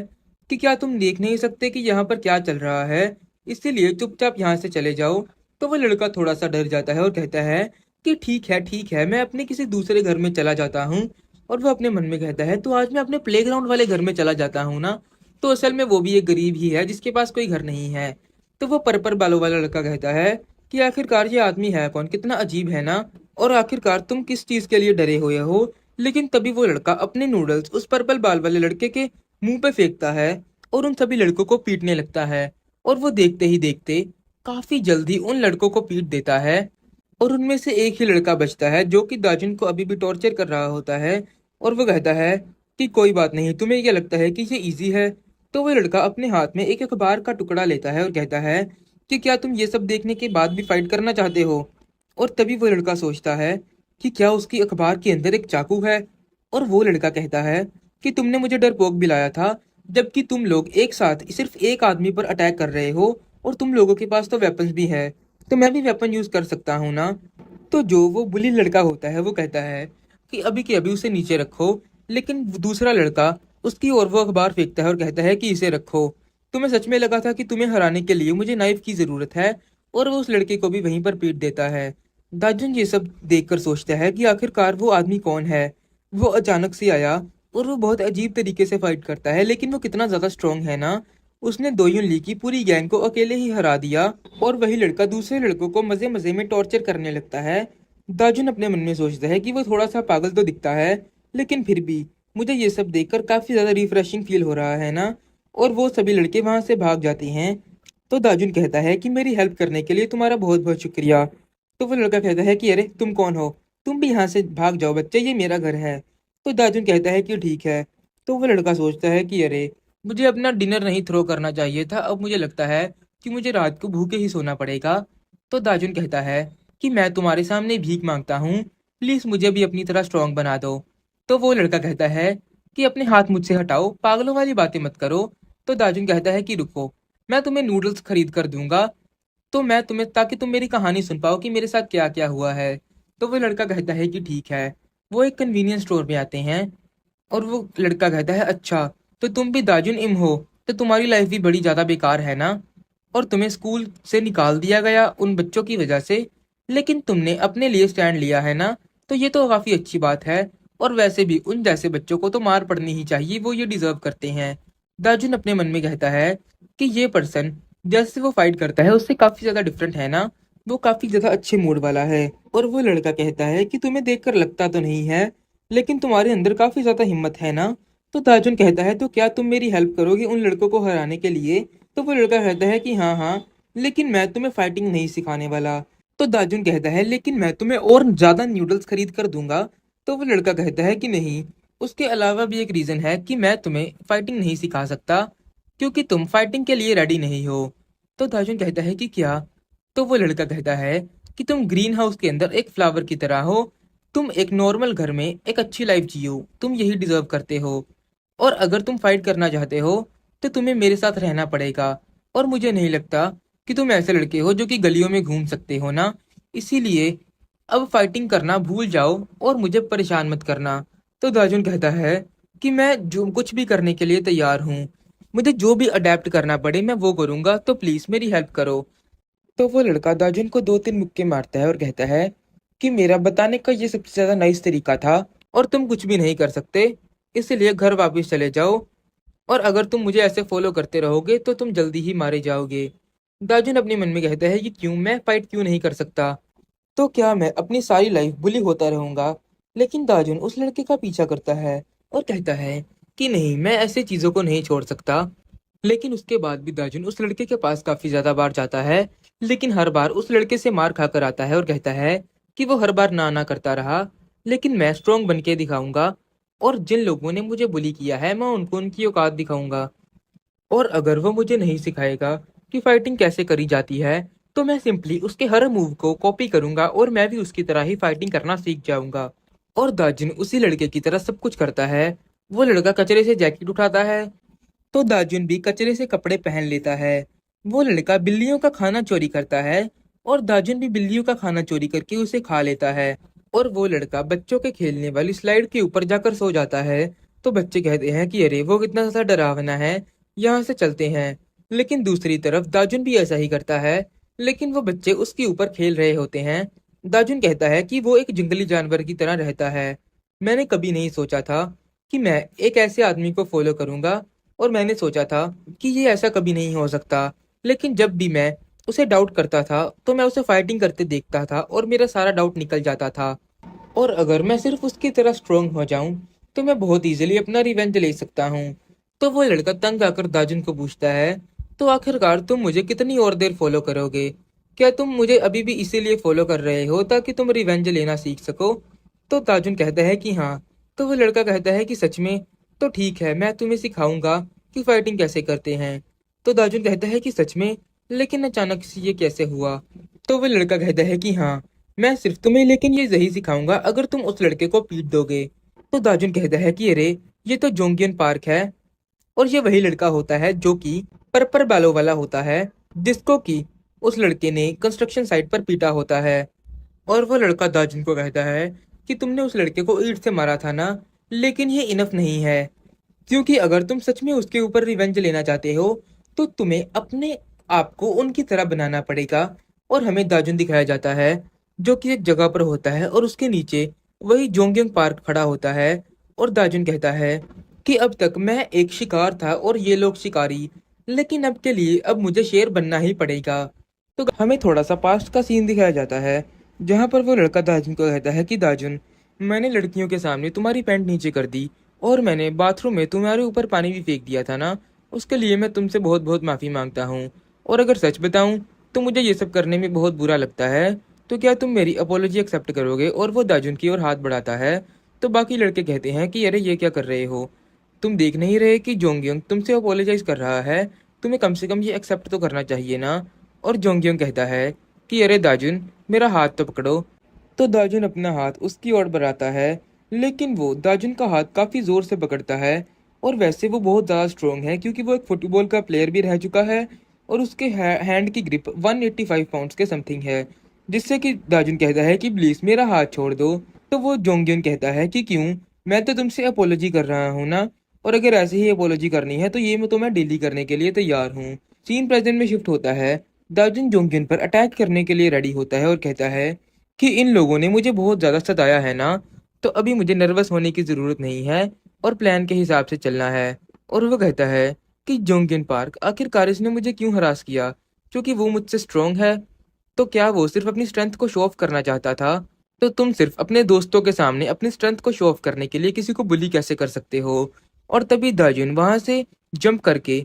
कि क्या तुम देख नहीं सकते कि यहाँ पर क्या चल रहा है, इसीलिए चुपचाप यहाँ से चले जाओ। तो वो लड़का थोड़ा सा डर जाता है और कहता है कि ठीक है, मैं अपने किसी दूसरे घर में चला जाता हूँ। और वो अपने मन में कहता है तो आज मैं अपने प्लेग्राउंड वाले घर में चला जाता हूँ ना। तो असल में वो भी एक गरीब ही है जिसके पास कोई घर नहीं है। तो वो पर्पल बालों वाला लड़का कहता है कि आखिरकार ये आदमी है कौन, कितना अजीब है ना, और आखिरकार तुम किस चीज के लिए डरे हुए हो? लेकिन तभी वो लड़का अपने नूडल्स उस पर्पल बाल वाले लड़के के मुंह पे फेंकता है और उन सभी लड़कों को पीटने लगता है। और वो देखते ही देखते काफी जल्दी उन लड़कों को पीट देता है। और उनमें से एक ही लड़का बचता है जो कि दाजुन को अभी भी टॉर्चर कर रहा होता है। और वो कहता है कि कोई बात नहीं, तुम्हें क्या लगता है कि ये इजी है? तो वो लड़का अपने हाथ में एक अखबार का टुकड़ा लेता है और कहता है कि क्या तुम ये सब देखने के बाद भी फाइट करना चाहते हो? और तभी वो लड़का सोचता है कि क्या उसकी अखबार के अंदर एक चाकू है? और वो लड़का कहता है कि तुमने मुझे डरपोक भी लाया था, जबकि तुम लोग एक साथ सिर्फ एक आदमी पर अटैक कर रहे हो, और तुम लोगों के पास तो वेपन्स भी है, तो मैं भी वेपन यूज कर सकता हूँ ना। तो जो वो बुली लड़का होता है वो कहता है कि अभी के अभी उसे नीचे रखो। लेकिन दूसरा लड़का उसकी ओर वो अखबार फेंकता है और कहता है कि इसे रखो, तुम्हें सच में लगा था कि तुम्हें हराने के लिए मुझे नाइफ की जरूरत है? और वो उस लड़के को भी वहीं पर पीट देता है। दार्जुन ये सब देखकर सोचता है कि आखिरकार वो आदमी कौन है। वो अचानक से आया और वो बहुत अजीब तरीके से फाइट करता है, लेकिन वो कितना ज्यादा स्ट्रांग है ना, उसने दोयुन ली की पूरी गैंग को अकेले ही हरा दिया। और वही लड़का दूसरे लड़कों को मजे मजे में टॉर्चर करने लगता है। दार्जुन अपने मन में सोचता है कि वो थोड़ा सा पागल तो दिखता है, लेकिन फिर भी मुझे ये सब देखकर काफी ज्यादा रिफ्रेशिंग फील हो रहा है ना। और वो सभी लड़के वहां से भाग जाते हैं। तो दार्जुन कहता है कि मेरी हेल्प करने के लिए तुम्हारा बहुत बहुत शुक्रिया। तो वो लड़का कहता है कि अरे तुम कौन हो, तुम भी यहाँ से भाग जाओ बच्चे, ये मेरा घर है। तो दार्जुन कहता है कि ठीक है। तो वो लड़का सोचता है कि अरे मुझे अपना डिनर नहीं थ्रो करना चाहिए था, अब मुझे लगता है कि मुझे रात को भूखे ही सोना पड़ेगा। तो दार्जुन कहता है कि मैं तुम्हारे सामने भीख मांगता हूँ, प्लीज मुझे भी अपनी तरह स्ट्रांग बना दो। तो वो लड़का कहता है कि अपने हाथ मुझसे हटाओ, पागलों वाली बातें मत करो। तो दार्जुन कहता है कि रुको, मैं तुम्हें नूडल्स खरीद कर दूंगा, तो मैं तुम्हें, ताकि तुम मेरी कहानी सुन पाओ कि मेरे साथ क्या क्या हुआ है। तो वो लड़का कहता है कि ठीक है। वो एक कन्वीनियंस स्टोर में आते हैं और वो लड़का कहता है अच्छा, तो तुम भी दाजुन इम हो, तो तुम्हारी लाइफ भी बड़ी ज्यादा बेकार है ना, और तुम्हें स्कूल से निकाल दिया गया उन बच्चों की वजह से, लेकिन तुमने अपने लिए स्टैंड लिया है ना, तो ये तो काफी अच्छी बात है। और वैसे भी उन जैसे बच्चों को तो मार पड़नी ही चाहिए, वो ये डिजर्व करते हैं। दार्जुन अपने मन में कहता है कि ये पर्सन जैसे वो फाइट करता है उससे काफी ज्यादा डिफरेंट है ना, वो काफी ज्यादा अच्छे मूड वाला है। और वो लड़का कहता है कि तुम्हें देखकर लगता तो नहीं है, लेकिन तुम्हारे अंदर काफी ज्यादा हिम्मत है ना। तो दार्जुन कहता है तो क्या तुम मेरी हेल्प करोगे उन लड़कों को हराने के लिए? तो वो लड़का कहता है कि हाँ हाँ, लेकिन मैं तुम्हें फाइटिंग नहीं सिखाने वाला। तो दार्जुन कहता है लेकिन मैं तुम्हें और ज्यादा नूडल्स खरीद कर दूंगा। तो वो लड़का कहता है कि नहीं, उसके अलावा भी एक रीजन है कि मैं तुम्हें फाइटिंग नहीं सिखा सकता क्योंकि तुम फाइटिंग के लिए रेडी नहीं हो। तो दार्जुन कहता है कि क्या? तो वो लड़का कहता है कि तुम ग्रीन हाउस के अंदर एक फ्लावर की तरह हो। तुम एक नॉर्मल घर में एक अच्छी लाइफ जियो, तुम यही डिजर्व करते हो। और अगर तुम फाइट करना चाहते हो तो तुम्हें मेरे साथ रहना पड़ेगा। और मुझे नहीं लगता कि तुम ऐसे लड़के हो जो कि गलियों में घूम सकते हो ना। इसीलिए अब फाइटिंग करना भूल जाओ और मुझे परेशान मत करना। तो दार्जुन कहता है कि मैं जो कुछ भी करने के लिए तैयार हूँ। मुझे जो भी अडेप्ट करना पड़े मैं वो करूंगा, तो प्लीज मेरी हेल्प करो। तो वो लड़का दार्जुन को 2-3 मुक्के मारता है और कहता है कि मेरा बताने का ये सबसे ज्यादा नाइस तरीका था और तुम कुछ भी नहीं कर सकते, इसलिए घर वापस चले जाओ। और अगर तुम मुझे ऐसे फॉलो करते रहोगे तो तुम जल्दी ही मारे जाओगे। दार्जुन अपने मन में कहता है कि क्यों मैं फाइट क्यों नहीं कर सकता? तो क्या मैं अपनी सारी लाइफ बुली होता रहूंगा? लेकिन दार्जुन उस लड़के का पीछा करता है और कहता है कि नहीं, मैं ऐसी चीजों को नहीं छोड़ सकता। लेकिन उसके बाद भी दार्जुन उस लड़के के पास काफी ज्यादा बार जाता है, लेकिन हर बार उस लड़के से मार खाकर आता है और कहता है कि वो हर बार ना ना करता रहा, लेकिन मैं स्ट्रोंग बन के दिखाऊंगा। और जिन लोगों ने मुझे बुली किया है मैं उनको उनकी औकात दिखाऊंगा। और अगर वो मुझे नहीं सिखाएगा कि फाइटिंग कैसे करी जाती है तो मैं सिंपली उसके हर मूव को कॉपी करूंगा और मैं भी उसकी तरह ही फाइटिंग करना सीख जाऊंगा। और दार्जुन उसी लड़के की तरह सब कुछ करता है। वो लड़का कचरे से जैकेट उठाता है तो दार्जुन भी कचरे से कपड़े पहन लेता है। वो लड़का बिल्लियों का खाना चोरी करता है और दार्जुन भी बिल्लियों का खाना चोरी करके उसे खा लेता है। और वो लड़का बच्चों के खेलने वाली स्लाइड के ऊपर जाकर सो जाता है। तो बच्चे कहते हैं कि अरे वो कितना सा डरावना है, यहाँ से चलते हैं। लेकिन दूसरी तरफ दार्जुन भी ऐसा ही करता है, लेकिन वो बच्चे उसके ऊपर खेल रहे होते हैं। दार्जुन कहता है कि वो एक जंगली जानवर की तरह रहता है। मैंने कभी नहीं सोचा था कि मैं एक ऐसे आदमी को फॉलो करूंगा, और मैंने सोचा था कि ये ऐसा कभी नहीं हो सकता। लेकिन जब भी मैं उसे डाउट करता था तो मैं उसे फाइटिंग करते देखता था और मेरा सारा डाउट निकल जाता था। और अगर मैं सिर्फ उसकी तरह स्ट्रोंग हो जाऊं तो मैं बहुत इजीली अपना रिवेंज ले सकता हूं। तो वो लड़का तंग आकर दार्जुन को पूछता है, तो आखिरकार तुम मुझे कितनी और देर फॉलो करोगे? क्या तुम मुझे अभी भी इसीलिए फॉलो कर रहे हो ताकि तुम रिवेंज लेना सीख सको? तो दार्जुन कहता है कि हाँ। तो वो लड़का कहता है कि सच में? तो ठीक है, मैं तुम्हें सिखाऊंगा कि फाइटिंग कैसे करते हैं। तो दार्जुन कहता है कि सच में? लेकिन अचानक से ये कैसे हुआ? तो वो लड़का कहता है कि हाँ, मैं सिर्फ तुम्हें लेकिन ये यही सिखाऊंगा अगर तुम उस लड़के को पीट दोगे। तो दार्जुन कहता है कि अरे, ये तो जोंगियन पार्क है और ये वही लड़का होता है जो कि पर्पल बालों वाला होता है, जिसको कि उस लड़के ने कंस्ट्रक्शन साइट पर पीटा होता है। और वो लड़का दार्जुन को कहता है कि तुमने उस लड़के को ईंट से मारा था ना, लेकिन ये इनफ नहीं है, क्योंकि अगर तुम सच में उसके ऊपर रिवेंज लेना चाहते हो तो तुम्हें अपने आप को उनकी तरह बनाना पड़ेगा। और हमें दार्जुन दिखाया जाता है जो कि एक जगह पर होता है और उसके नीचे वही जोंगयंग पार्क खड़ा होता है। और दार्जुन कहता है कि अब तक मैं एक शिकार था और ये लोग शिकारी, लेकिन अब के लिए अब मुझे शेर बनना ही पड़ेगा। तो हमें थोड़ा सा पास्ट का सीन दिखाया जाता है जहाँ पर वो लड़का दार्जुन को कहता है कि दार्जुन, मैंने लड़कियों के सामने तुम्हारी पैंट नीचे कर दी और मैंने बाथरूम में तुम्हारे ऊपर पानी भी फेंक दिया था ना, उसके लिए मैं तुमसे बहुत बहुत माफ़ी मांगता हूँ। और अगर सच बताऊँ तो मुझे ये सब करने में बहुत बुरा लगता है। तो क्या तुम मेरी अपोलॉजी एक्सेप्ट करोगे? और वो दार्जुन की ओर हाथ बढ़ाता है। तो बाकी लड़के कहते हैं कि अरे ये क्या कर रहे हो, तुम देख नहीं रहे कि जोंगयंग तुमसे अपोलोजाइज कर रहा है, तुम्हें कम से कम ये एक्सेप्ट तो करना चाहिए ना। और जोंगयंग कहता है कि अरे दार्जुन, मेरा हाथ तो पकड़ो। तो दार्जुन अपना हाथ उसकी ओर बढ़ाता है, लेकिन वो दार्जुन का हाथ काफी जोर से पकड़ता है। और वैसे वो बहुत ज्यादा स्ट्रोंग है क्योंकि वो एक फुटबॉल का प्लेयर भी रह चुका है और उसके हैंड की ग्रिप 185 पाउंड्स के समथिंग है, जिससे कि दार्जुन कहता है कि प्लीज मेरा हाथ छोड़ दो। तो वो जोंगयन कहता है कि क्यों, मैं तो तुमसे अपोलॉजी कर रहा हूँ ना, और अगर ऐसे ही अपोलॉजी करनी है तो ये मैं डेली करने के लिए तैयार हूँ। सीन प्रेजेंट में शिफ्ट होता है। दार्जुन जोंगयन पर अटैक करने के लिए रेडी होता है और कहता है कि इन लोगों ने मुझे बहुत ज़्यादा सताया है ना, तो अभी मुझे नर्वस होने की ज़रूरत नहीं है और प्लान के हिसाब से चलना है। और वो कहता है कि जोंगयन पार्क, आखिरकार इसने मुझे क्यों हरास किया? क्योंकि वो मुझसे स्ट्रोंग है? तो क्या वो सिर्फ अपनी स्ट्रेंथ को शो ऑफ करना चाहता था? तो तुम सिर्फ अपने दोस्तों के सामने अपनी स्ट्रेंथ को शो ऑफ करने के लिए किसी को बुली कैसे कर सकते हो? और तभी दार्जुन वहां से जंप करके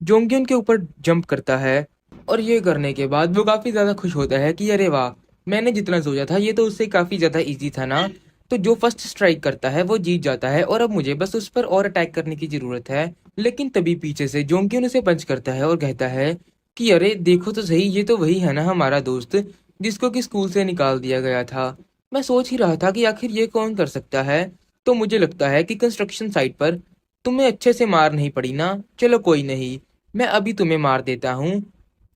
जोंगयन के ऊपर जंप करता है। और ये करने के बाद वो काफी ज्यादा खुश होता है कि अरे वाह, मैंने जितना सोचा था ये तो उससे काफी ज्यादा इजी था ना। तो जो फर्स्ट स्ट्राइक करता है वो जीत जाता है और अब मुझे बस उस पर और अटैक करने की ज़रूरत है। लेकिन तभी पीछे से जोंग्योन उसे पंच करता है और कहता है कि अरे देखो तो सही, ये तो वही है ना हमारा दोस्त जिसको कि स्कूल से निकाल दिया गया था। मैं सोच ही रहा था कि आखिर ये कौन कर सकता है। तो मुझे लगता है कि कंस्ट्रक्शन साइट पर तुम्हें अच्छे से मार नहीं पड़ी ना। चलो कोई नहीं, मैं अभी तुम्हें मार देता हूँ।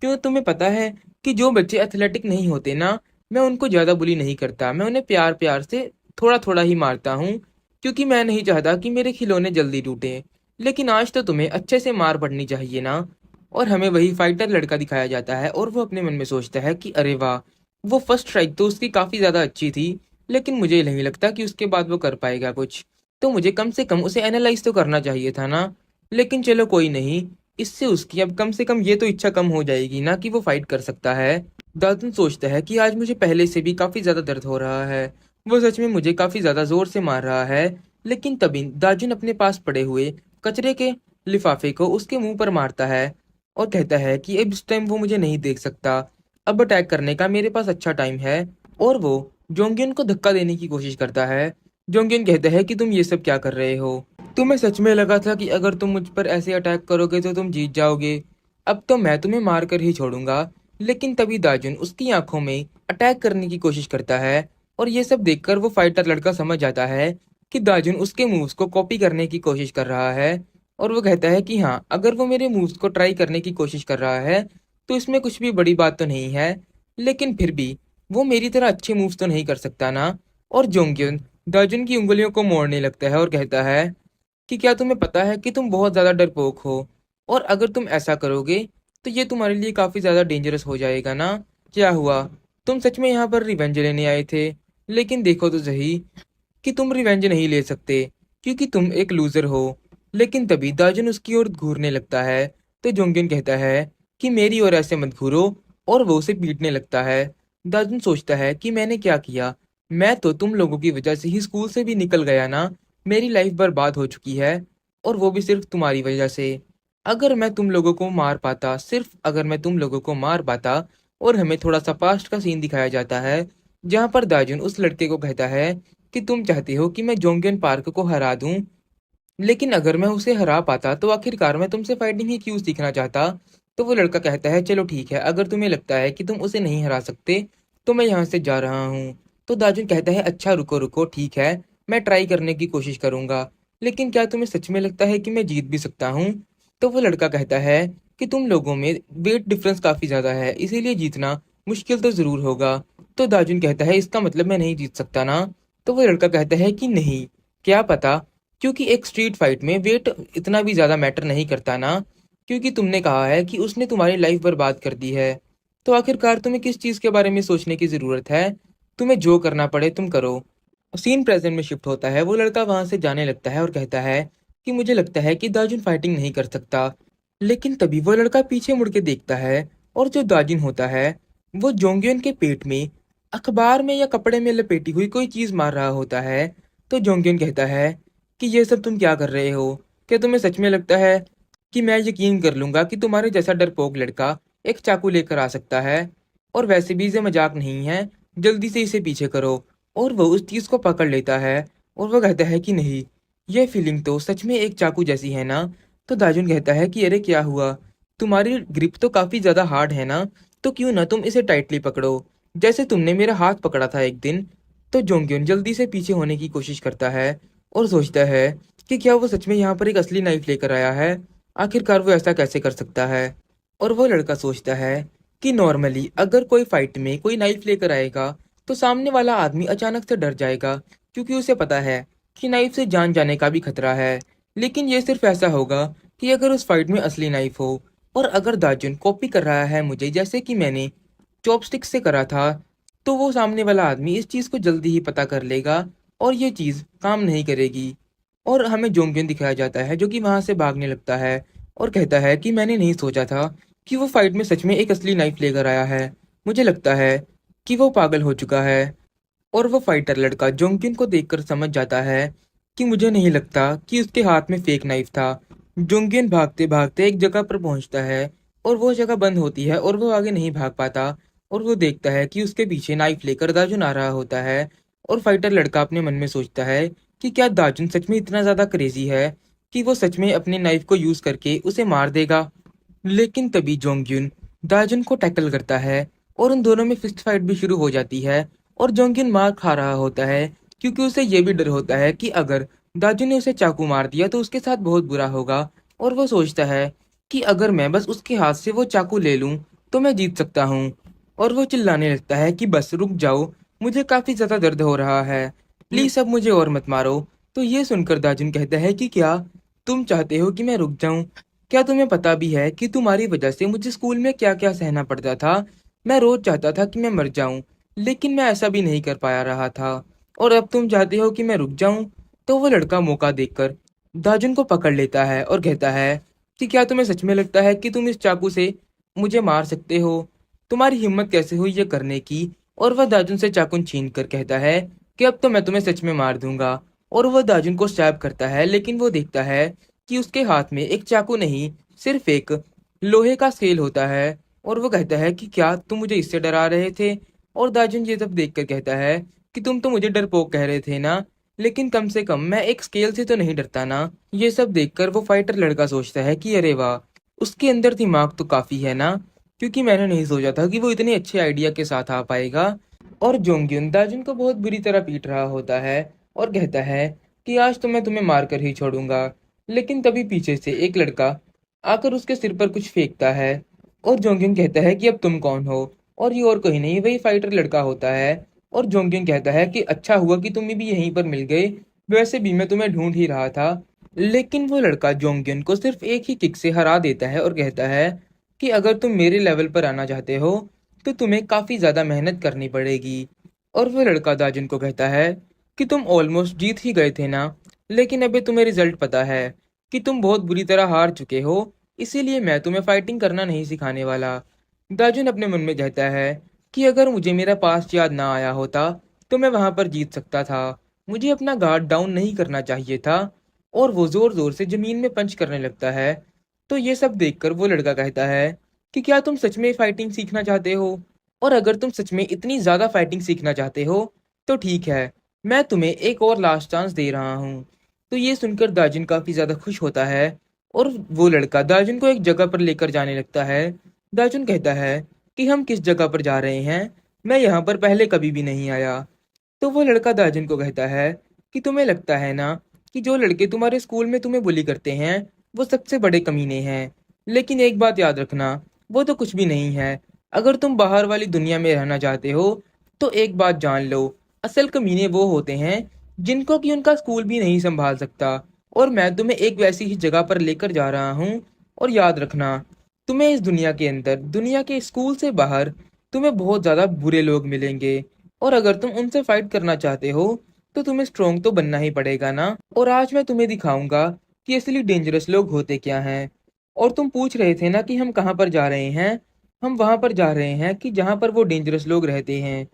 क्यों, तुम्हें पता है कि जो बच्चे एथलेटिक नहीं होते ना, मैं उनको ज़्यादा बुली नहीं करता, मैं उन्हें प्यार प्यार से थोड़ा थोड़ा ही मारता हूँ, क्योंकि मैं नहीं चाहता कि मेरे खिलौने जल्दी टूटें। लेकिन आज तो तुम्हें अच्छे से मार पड़नी चाहिए ना। और हमें वही फाइटर लड़का दिखाया जाता है और वो अपने मन में सोचता है कि अरे वाह, वो फर्स्ट स्ट्राइक तो उसकी काफ़ी ज़्यादा अच्छी थी, लेकिन मुझे नहीं लगता कि उसके बाद वो कर पाएगा कुछ। तो मुझे कम से कम उसे एनालाइज तो करना चाहिए था ना। लेकिन चलो कोई नहीं, इससे उसकी अब कम से कम ये तो इच्छा कम हो जाएगी ना कि वो फाइट कर सकता है। दातुन सोचता है कि आज मुझे पहले से भी काफ़ी ज़्यादा दर्द हो रहा है, वो सच में मुझे काफ़ी ज़्यादा ज़ोर से मार रहा है। लेकिन तभी दाजुन अपने पास पड़े हुए कचरे के लिफाफे को उसके मुंह पर मारता है और कहता है कि अब इस टाइम वो मुझे नहीं देख सकता, अब अटैक करने का मेरे पास अच्छा टाइम है। और वो जोंगियन को धक्का देने की कोशिश करता है। जोंगियन कहता है कि तुम ये सब क्या कर रहे हो, तुम्हें सच में लगा था कि अगर तुम मुझ पर ऐसे अटैक करोगे तो तुम जीत जाओगे, अब तो मैं तुम्हें मार कर ही छोड़ूंगा। लेकिन तभी दाजुन उसकी आंखों में अटैक करने की कोशिश करता है और ये सब देखकर वो फाइटर लड़का समझ जाता है कि दाजुन उसके मूव्स को कॉपी करने की कोशिश कर रहा है। और वो कहता है कि हाँ, अगर वो मेरे मूव्स को ट्राई करने की कोशिश कर रहा है तो इसमें कुछ भी बड़ी बात तो नहीं है, लेकिन फिर भी वो मेरी तरह अच्छे मूव्स तो नहीं कर सकता ना। और जोंग्युन दाजुन की उंगलियों को मोड़ने लगता है और कहता है कि क्या तुम्हें पता है कि तुम बहुत ज़्यादा डरपोक हो, और अगर तुम ऐसा करोगे तो ये तुम्हारे लिए काफ़ी ज़्यादा डेंजरस हो जाएगा ना। क्या हुआ, तुम सच में यहाँ पर रिवेंज लेने आए थे, लेकिन देखो तो सही कि तुम रिवेंज नहीं ले सकते क्योंकि तुम एक लूजर हो। लेकिन तभी दाजुन उसकी ओर घूरने लगता है। तो जोंगिन कहता है कि मेरी ओर ऐसे मत घूरो, और वो उसे पीटने लगता है। दाजुन सोचता है कि मैंने क्या किया, मैं तो तुम लोगों की वजह से ही स्कूल से भी निकल गया ना, मेरी लाइफ बर्बाद हो चुकी है, और वो भी सिर्फ तुम्हारी वजह से। अगर मैं तुम लोगों को मार पाता, सिर्फ अगर मैं तुम लोगों को मार पाता। और हमें थोड़ा सा पास्ट का सीन दिखाया जाता है जहाँ पर दाजुन उस लड़के को कहता है कि तुम चाहते हो कि मैं जोंगियन पार्क को हरा दूं, लेकिन अगर मैं उसे हरा पाता तो आखिरकार मैं तुमसे फाइटिंग ही क्यों सीखना चाहता। तो वो लड़का कहता है चलो ठीक है, अगर तुम्हें लगता है कि तुम उसे नहीं हरा सकते तो मैं यहाँ से जा रहा हूँ। तो दाजुन कहता है अच्छा रुको रुको, ठीक है, मैं ट्राई करने की कोशिश करूंगा, लेकिन क्या तुम्हें सच में लगता है कि मैं जीत भी सकता हूँ। तो वो लड़का कहता है कि तुम लोगों में वेट डिफरेंस काफ़ी ज़्यादा है, इसीलिए जीतना मुश्किल तो ज़रूर होगा। तो दाजुन कहता है इसका मतलब मैं नहीं जीत सकता ना। तो वो लड़का कहता है कि नहीं, क्या पता, क्योंकि एक स्ट्रीट फाइट में वेट इतना भी ज़्यादा मैटर नहीं करता ना, क्योंकि तुमने कहा है कि उसने तुम्हारी लाइफ बर्बाद कर दी है। तो आखिरकार तुम्हें किस चीज़ के बारे में सोचने की ज़रूरत है, तुम्हें जो करना पड़े तुम करो। सीन प्रेजेंट में शिफ्ट होता है, वो लड़का वहां से जाने लगता है और कहता है कि मुझे लगता है कि दाजुन फाइटिंग नहीं कर सकता। लेकिन तभी वो लड़का पीछे मुड़ के देखता है और जो दाजिन होता है वो जोंगियन के पेट में अखबार में या कपड़े में लपेटी हुई कोई चीज़ मार रहा होता है। तो जोंगियन कहता है कि ये सब तुम क्या कर रहे हो, क्या तुम्हें सच में लगता है कि मैं यकीन कर लूंगा कि तुम्हारे जैसा डरपोक लड़का एक चाकू लेकर आ सकता है, और वैसे भी इसे मजाक नहीं है, जल्दी से इसे पीछे करो। और वो उस चीज़ को पकड़ लेता है और वो कहता है कि नहीं, ये फीलिंग तो सच में एक चाकू जैसी है ना। तो दाजुन कहता है कि अरे क्या हुआ, तुम्हारी ग्रिप तो काफ़ी ज़्यादा हार्ड है ना, तो क्यों ना तुम इसे टाइटली पकड़ो जैसे तुमने मेरा हाथ पकड़ा था एक दिन। तो जोंग्योन जल्दी से पीछे होने की कोशिश करता है और सोचता है कि क्या वो सच में यहाँ पर एक असली नाइफ लेकर आया है, आखिरकार वो ऐसा कैसे कर सकता है। और वो लड़का सोचता है कि नॉर्मली अगर कोई फाइट में कोई नाइफ लेकर आएगा तो सामने वाला आदमी अचानक से डर जाएगा, क्योंकि उसे पता है कि नाइफ से जान जाने का भी खतरा है। लेकिन ये सिर्फ ऐसा होगा कि अगर उस फाइट में असली नाइफ हो, और अगर दाजुन कॉपी कर रहा है मुझे जैसे कि मैंने चॉपस्टिक से करा था, तो वो सामने वाला आदमी इस चीज़ को जल्दी ही पता कर लेगा और ये चीज़ काम नहीं करेगी। और हमें जोंगियन दिखाया जाता है जो कि वहां से भागने लगता है और कहता है कि मैंने नहीं सोचा था कि वो फाइट में सच में एक असली नाइफ लेकर आया है, मुझे लगता है कि वो पागल हो चुका है। और वो फाइटर लड़का जोंगियन को देखकर समझ जाता है कि मुझे नहीं लगता कि उसके हाथ में फेक नाइफ था। जोंगियन भागते भागते एक जगह पर पहुंचता है और वो जगह बंद होती है और वो आगे नहीं भाग पाता। और वो देखता है कि उसके पीछे नाइफ लेकर दाजुन आ रहा होता है। और फाइटर लड़का अपने मन में सोचता है कि क्या दाजुन सच में इतना ज़्यादा क्रेजी है कि वो सच में अपने नाइफ को यूज़ करके उसे मार देगा। लेकिन तभी जोंगयुन दाजुन को टैकल करता है और उन दोनों में फिस्ट फाइट भी शुरू हो जाती है। और जोंगयुन मार खा रहा होता है क्योंकि उसे ये भी डर होता है कि अगर दाजुन ने उसे चाकू मार दिया तो उसके साथ बहुत बुरा होगा। और वो सोचता है कि अगर मैं बस उसके हाथ से वो चाकू ले लूं तो मैं जीत सकता हूँ। और वो चिल्लाने लगता है कि बस रुक जाओ, मुझे काफ़ी ज़्यादा दर्द हो रहा है, प्लीज़ अब मुझे और मत मारो। तो ये सुनकर दाजुन कहता है कि क्या तुम चाहते हो कि मैं रुक जाऊं? क्या तुम्हें पता भी है कि तुम्हारी वजह से मुझे स्कूल में क्या क्या सहना पड़ता था? मैं रोज चाहता था कि मैं मर जाऊं, लेकिन मैं ऐसा भी नहीं कर पाया रहा था। और अब तुम चाहते हो कि मैं रुक जाऊं? तो वो लड़का मौका देखकर दाजुन को पकड़ लेता है और कहता है कि क्या तुम्हें सच में लगता है कि तुम इस चाकू से मुझे मार सकते हो? तुम्हारी हिम्मत कैसे हुई ये करने की? और वह दाजुन से चाकू छीन कर कहता है कि अब तो मैं तुम्हें सच में मार दूंगा। और वह दाजुन को स्टैब करता है, लेकिन वो देखता है कि उसके हाथ में एक चाकू नहीं, सिर्फ एक लोहे का स्केल होता है। और वो कहता है कि क्या तुम मुझे इससे डरा रहे थे? और दाजुन ये सब देखकर कहता है कि तुम तो मुझे डरपोक कह रहे थे ना, लेकिन कम से कम मैं एक स्केल से तो नहीं डरता ना। ये सब देखकर वो फाइटर लड़का सोचता है कि अरे वाह, उसके अंदर दिमाग तो काफी है ना, क्योंकि मैंने नहीं सोचा था कि वो इतने अच्छे आइडिया के साथ आ पाएगा। और जोंग्युन दाजुन को बहुत बुरी तरह पीट रहा होता है और कहता है कि आज तो मैं तुम्हें मार कर ही छोड़ूंगा। लेकिन तभी पीछे से एक लड़का आकर उसके सिर पर कुछ फेंकता है और जोंग्युन कहता है कि अब तुम कौन हो? और ये और कोई नहीं, वही फाइटर लड़का होता है। और जोंग्युन कहता है कि अच्छा हुआ कि तुम भी यहीं पर मिल गए, वैसे भी मैं तुम्हें ढूंढ ही रहा था। लेकिन वो लड़का जोंग्युन को सिर्फ एक ही किक से हरा देता है और कहता है कि अगर तुम मेरे लेवल पर आना चाहते हो तो तुम्हें काफी ज्यादा मेहनत करनी पड़ेगी। और वो लड़का दाजुन को कहता है कि तुम ऑलमोस्ट जीत ही गए थे ना, लेकिन अभी तुम्हें रिजल्ट पता है कि तुम बहुत बुरी तरह हार चुके हो, इसीलिए मैं तुम्हें फाइटिंग करना नहीं सिखाने वाला। दाजुन अपने मन में कहता है कि अगर मुझे मेरा पास्ट याद ना आया होता तो मैं वहां पर जीत सकता था, मुझे अपना गार्ड डाउन नहीं करना चाहिए था। और वो जोर जोर से जमीन में पंच करने लगता है। तो ये सब देखकर वो लड़का कहता है कि क्या तुम सच में फाइटिंग सीखना चाहते हो? और अगर तुम सच में इतनी ज्यादा फाइटिंग सीखना चाहते हो तो ठीक है, मैं तुम्हें एक और लास्ट चांस दे रहा हूँ। तो ये सुनकर दाजिन काफी ज्यादा खुश होता है और वो लड़का दाजिन को एक जगह पर लेकर जाने लगता है। दाजुन कहता है कि हम किस जगह पर जा रहे हैं, मैं यहाँ पर पहले कभी भी नहीं आया। तो वो लड़का दाजुन को कहता है कि तुम्हें लगता है ना कि जो लड़के तुम्हारे स्कूल में तुम्हें बुली करते हैं वो सबसे बड़े कमीने हैं, लेकिन एक बात याद रखना, वो तो कुछ भी नहीं है। अगर तुम बाहर वाली दुनिया में रहना चाहते हो तो एक बात जान लो, असल कमीने वो होते हैं जिनको कि उनका स्कूल भी नहीं संभाल सकता। और मैं तुम्हें एक वैसी ही जगह पर लेकर जा रहा हूँ। और याद रखना, तुम्हें इस दुनिया के अंदर, दुनिया के स्कूल से बाहर तुम्हें बहुत ज़्यादा बुरे लोग मिलेंगे। और अगर तुम उनसे फाइट करना चाहते हो तो तुम्हें स्ट्रोंग तो बनना ही पड़ेगा ना। और आज मैं तुम्हें दिखाऊंगा कि असली डेंजरस लोग होते क्या हैं। और तुम पूछ रहे थे ना कि हम कहाँ पर जा रहे हैं, हम वहां पर जा रहे हैं कि जहाँ पर वो डेंजरस लोग रहते हैं।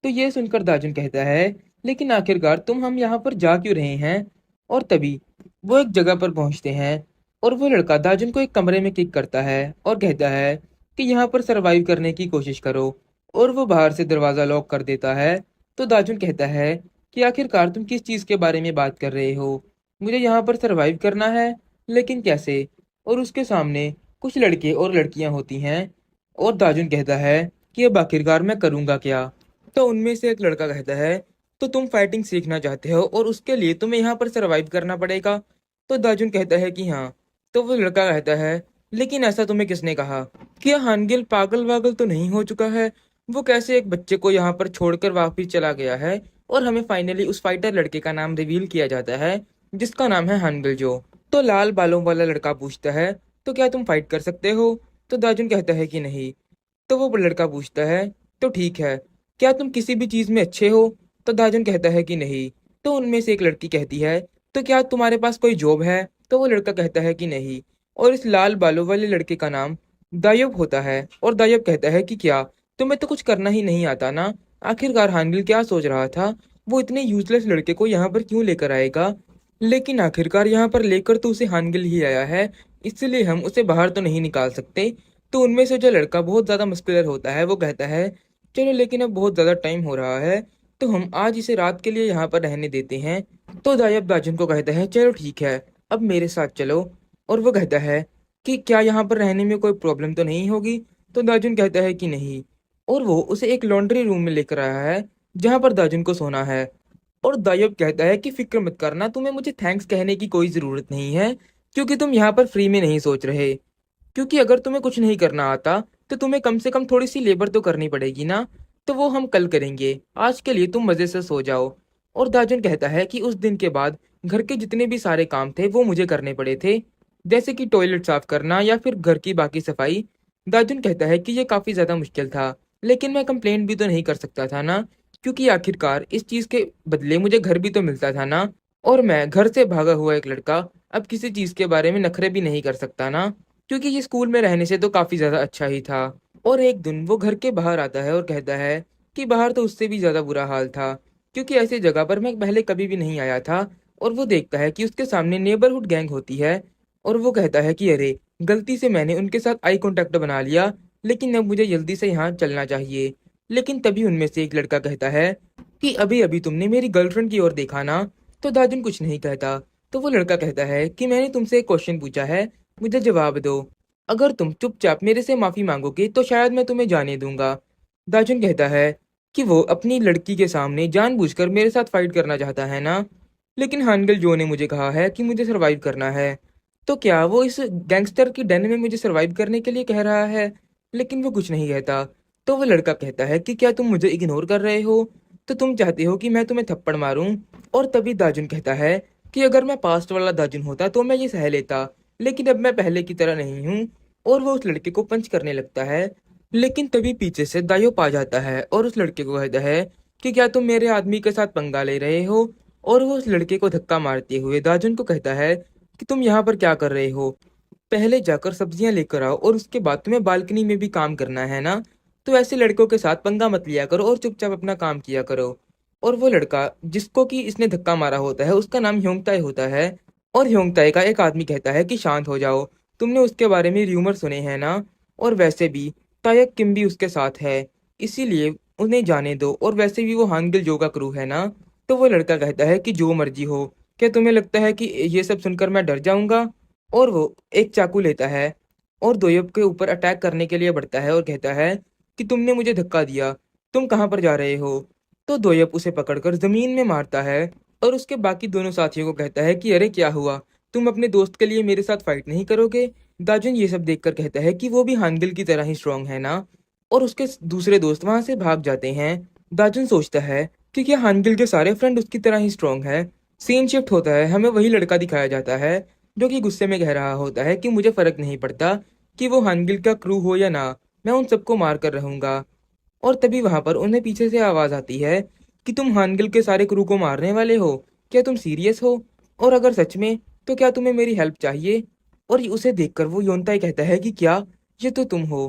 तो ये सुनकर दाजुन कहता है लेकिन आखिरकार तुम हम यहाँ पर जा क्यों रहे हैं? और तभी वो एक जगह पर पहुंचते हैं और वो लड़का दाजुन को एक कमरे में किक करता है और कहता है कि यहाँ पर सरवाइव करने की कोशिश करो। और वो बाहर से दरवाज़ा लॉक कर देता है। तो दाजुन कहता है कि आखिरकार तुम किस चीज़ के बारे में बात कर रहे हो? मुझे यहाँ पर सरवाइव करना है, लेकिन कैसे? और उसके सामने कुछ लड़के और लड़कियां होती हैं और दाजुन कहता है कि अब आखिरकार मैं करूँगा क्या? तो उनमें से एक लड़का कहता है तो तुम फाइटिंग सीखना चाहते हो और उसके लिए तुम्हें यहाँ पर सरवाइव करना पड़ेगा? तो दाजुन कहता है कि हाँ। तो वो लड़का कहता है लेकिन ऐसा तुम्हें किसने कहा? क्या हानगिल पागल वागल तो नहीं हो चुका है? वो कैसे एक बच्चे को यहाँ पर छोड़कर वापिस चला गया है? और हमें फाइनली उस फाइटर लड़के का नाम रिवील किया जाता है जिसका नाम है हानगिल जो। तो लाल बालों वाला लड़का पूछता है तो क्या तुम फाइट कर सकते हो? तो दाजुन कहता है कि नहीं। तो वो लड़का पूछता है तो ठीक है, क्या तुम किसी भी चीज में अच्छे हो? तो दाजुन कहता है कि नहीं। तो उनमें से एक लड़की कहती है तो क्या तुम्हारे पास कोई जॉब है? तो वो लड़का कहता है कि नहीं। और इस लाल बालों वाले लड़के का नाम दायब होता है और दायब कहता है कि क्या तुम्हें तो कुछ करना ही नहीं आता ना? आखिरकार हानगिल क्या सोच रहा था, वो इतने यूजलेस लड़के को यहाँ पर क्यों लेकर आएगा? लेकिन आखिरकार यहाँ पर लेकर तो उसे हानगिल ही आया है, इसलिए हम उसे बाहर तो नहीं निकाल सकते। तो उनमें से जो लड़का बहुत ज्यादा मस्कुलर होता है वो कहता है चलो, लेकिन अब बहुत ज्यादा टाइम हो रहा है, तो हम आज इसे रात के लिए यहाँ पर रहने देते हैं। तो दायब दाजुन को कहता है चलो ठीक है, अब मेरे साथ चलो। और वो कहता है कि क्या यहाँ पर रहने में कोई प्रॉब्लम तो नहीं होगी। तो दाजुन कहता है कि नहीं। और वो उसे एक लॉन्ड्री रूम में लेकर आया है जहाँ पर दाजुन को सोना है। और दायब कहता है कि फिक्र मत करना, तुम्हें मुझे थैंक्स कहने की कोई ज़रूरत नहीं है, क्योंकि तुम यहाँ पर फ्री में नहीं सोच रहे। क्योंकि अगर तुम्हें कुछ नहीं करना आता तो तुम्हें कम से कम थोड़ी सी लेबर तो करनी पड़ेगी ना। तो वो हम कल करेंगे, आज के लिए तुम मज़े से सो जाओ। और दाजुन कहता है कि उस दिन के बाद घर के जितने भी सारे काम थे वो मुझे करने पड़े थे, जैसे कि टॉयलेट साफ करना या फिर घर की बाकी सफाई। दाजुन कहता है कि ये काफ़ी ज़्यादा मुश्किल था, लेकिन मैं कंप्लेंट भी तो नहीं कर सकता था ना, क्योंकि आखिरकार इस चीज़ के बदले मुझे घर भी तो मिलता था ना। और मैं घर से भागा हुआ एक लड़का अब किसी चीज़ के बारे में नखरे भी नहीं कर सकता ना, क्योंकि ये स्कूल में रहने से तो काफ़ी ज़्यादा अच्छा ही था। और एक दिन वो घर के बाहर आता है और कहता है कि बाहर तो उससे भी ज़्यादा बुरा हाल था, क्योंकि ऐसी जगह पर मैं पहले कभी भी नहीं आया था। और वो देखता है कि उसके सामने नेबरहुड गैंग होती है। और वो कहता है कि अरे, गलती से मैंने उनके साथ आई कांटेक्ट बना लिया, लेकिन अब मुझे जल्दी से यहाँ चलना चाहिए। लेकिन तभी उनमें से एक लड़का कहता है कि अभी अभी तुमने मेरी गर्लफ्रेंड की ओर देखा ना। तो दाजुन कुछ नहीं कहता। तो वो लड़का कहता है कि मैंने तुमसे एक क्वेश्चन पूछा है, मुझे जवाब दो। अगर तुम चुपचाप मेरे से माफी मांगोगे तो शायद मैं तुम्हें जाने दूंगा। दाजुन कहता है कि वो अपनी लड़की के सामने जानबूझकर मेरे साथ फाइट करना चाहता है ना, लेकिन हानगल जो ने मुझे कहा है कि मुझे सरवाइव करना है। तो क्या वो इस गैंगस्टर की डन में मुझे सरवाइव करने के लिए कह रहा है? लेकिन वो कुछ नहीं कहता। तो वो लड़का कहता है कि क्या तुम मुझे इग्नोर कर रहे हो? तो तुम चाहते हो कि मैं तुम्हें थप्पड़ मारूं? और तभी दाजुन कहता है कि अगर मैं पास्ट वाला दाजुन होता तो मैं ये सह लेता, लेकिन अब मैं पहले की तरह नहीं हूँ। और वो उस लड़के को पंच करने लगता है। लेकिन तभी पीछे से दायोप आ जाता है और उस लड़के को कहता है कि क्या तुम मेरे आदमी के साथ पंगा ले रहे हो? और वो उस लड़के को धक्का मारते हुए दाजुन को कहता है कि तुम यहाँ पर क्या कर रहे हो? पहले जाकर सब्जियां लेकर आओ और उसके बाद तुम्हें बालकनी में भी काम करना है ना। तो ऐसे लड़कों के साथ पंगा मत लिया करो और चुपचाप अपना काम किया करो। और वो लड़का जिसको कि इसने धक्का मारा होता है उसका नाम ह्योंगताई होता है। और ह्योंगताई का एक आदमी कहता है कि शांत हो जाओ, तुमने उसके बारे में र्यूमर सुने हैं ना। और वैसे भी तायक किम भी उसके साथ है, इसीलिए उन्हें जाने दो। और वैसे भी वो हानगिल जो का क्रू है ना। तो वो लड़का कहता है कि जो मर्जी हो, क्या तुम्हें लगता है कि ये सब सुनकर मैं डर जाऊंगा? और वो एक चाकू लेता है और दोयब के ऊपर अटैक करने के लिए बढ़ता है और कहता है कि तुमने मुझे धक्का दिया, तुम कहाँ पर जा रहे हो? तो दोयब उसे पकड़कर जमीन में मारता है और उसके बाकी दोनों साथियों को कहता है कि अरे क्या हुआ, तुम अपने दोस्त के लिए मेरे साथ फाइट नहीं करोगे? दाजुन ये सब देखकर कहता है कि वो भी हानगिल की तरह ही स्ट्रांग है ना। और उसके दूसरे दोस्त वहां से भाग जाते हैं। दाजुन सोचता है कि क्या हानगिल के सारे फ्रेंड उसकी तरह ही स्ट्रांग है। सीन शिफ्ट होता है, हमें वही लड़का दिखाया जाता है जो कि गुस्से में कह रहा होता है कि मुझे फर्क नहीं पड़ता कि वो हानगिल का क्रू हो या ना, मैं उन सबको मार कर रहूंगा। और तभी वहां पर उन्हें पीछे से आवाज आती है कि तुम हानगिल के सारे क्रू को मारने वाले हो? क्या तुम सीरियस हो? और अगर सच में, तो क्या तुम्हें मेरी हेल्प चाहिए? और उसे देखकर वो योनताई कहता है कि क्या ये तो तुम हो।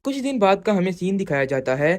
कुछ दिन बाद का हमें सीन दिखाया जाता है।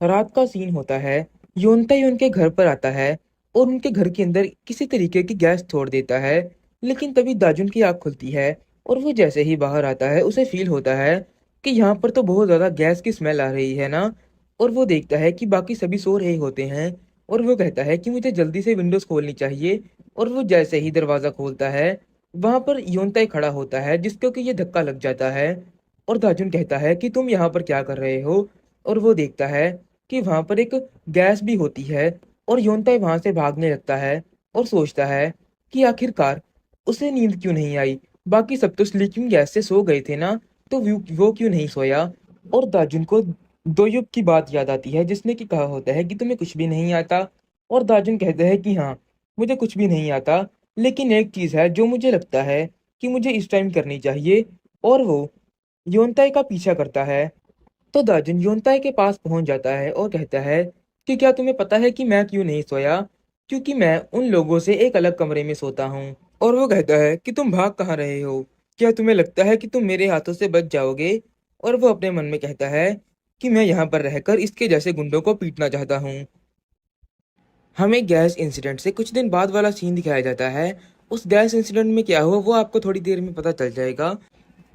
रात का सीन होता है। योनताई उनके घर पर आता है और उनके घर के अंदर किसी तरीके की गैस छोड़ देता है। लेकिन तभी दाजुन की आंख खुलती है और वो जैसे ही बाहर आता है उसे फील होता है कि यहाँ पर तो बहुत ज्यादा गैस की स्मेल आ रही है ना। और वो देखता है कि बाकी सभी सो रहे होते हैं और वो कहता है कि मुझे जल्दी से विंडोज खोलनी चाहिए। और वो जैसे ही दरवाजा खोलता है वहां पर योनताई खड़ा होता है जिसको कि ये धक्का लग जाता है। और दाजुन कहता है कि तुम यहाँ पर क्या कर रहे हो? और वो देखता है कि वहां पर एक गैस भी होती है। और योनताई वहां से भागने लगता है और सोचता है कि आखिरकार उसे नींद क्यों नहीं आई, बाकी सब तो स्लीपिंग गैस से सो गए थे ना, तो वो क्यों नहीं सोया? और दाजुन को दोयुब की बात याद आती है जिसने कि कहा होता है कि तुम्हें कुछ भी नहीं आता। और दाजुन कहता है कि हाँ, मुझे कुछ भी नहीं आता, लेकिन एक चीज है जो मुझे लगता है कि मुझे इस टाइम करनी चाहिए। और वो योनताई का पीछा करता है। तो दाजुन योनताई के पास पहुंच जाता है और कहता है कि क्या तुम्हें पता है कि मैं क्यों नहीं सोया? क्योंकि मैं उन लोगों से एक अलग कमरे में सोता हूँ। और वो कहता है कि तुम भाग कहाँ रहे हो? क्या तुम्हें लगता है कि तुम मेरे हाथों से बच जाओगे? और वो अपने मन में कहता है कि मैं यहाँ पर रहकर इसके जैसे गुंडों को पीटना चाहता हूँ। हमें गैस इंसिडेंट से कुछ दिन बाद वाला सीन दिखाया जाता है। उस गैस इंसिडेंट में क्या हुआ वो आपको थोड़ी देर में पता चल जाएगा।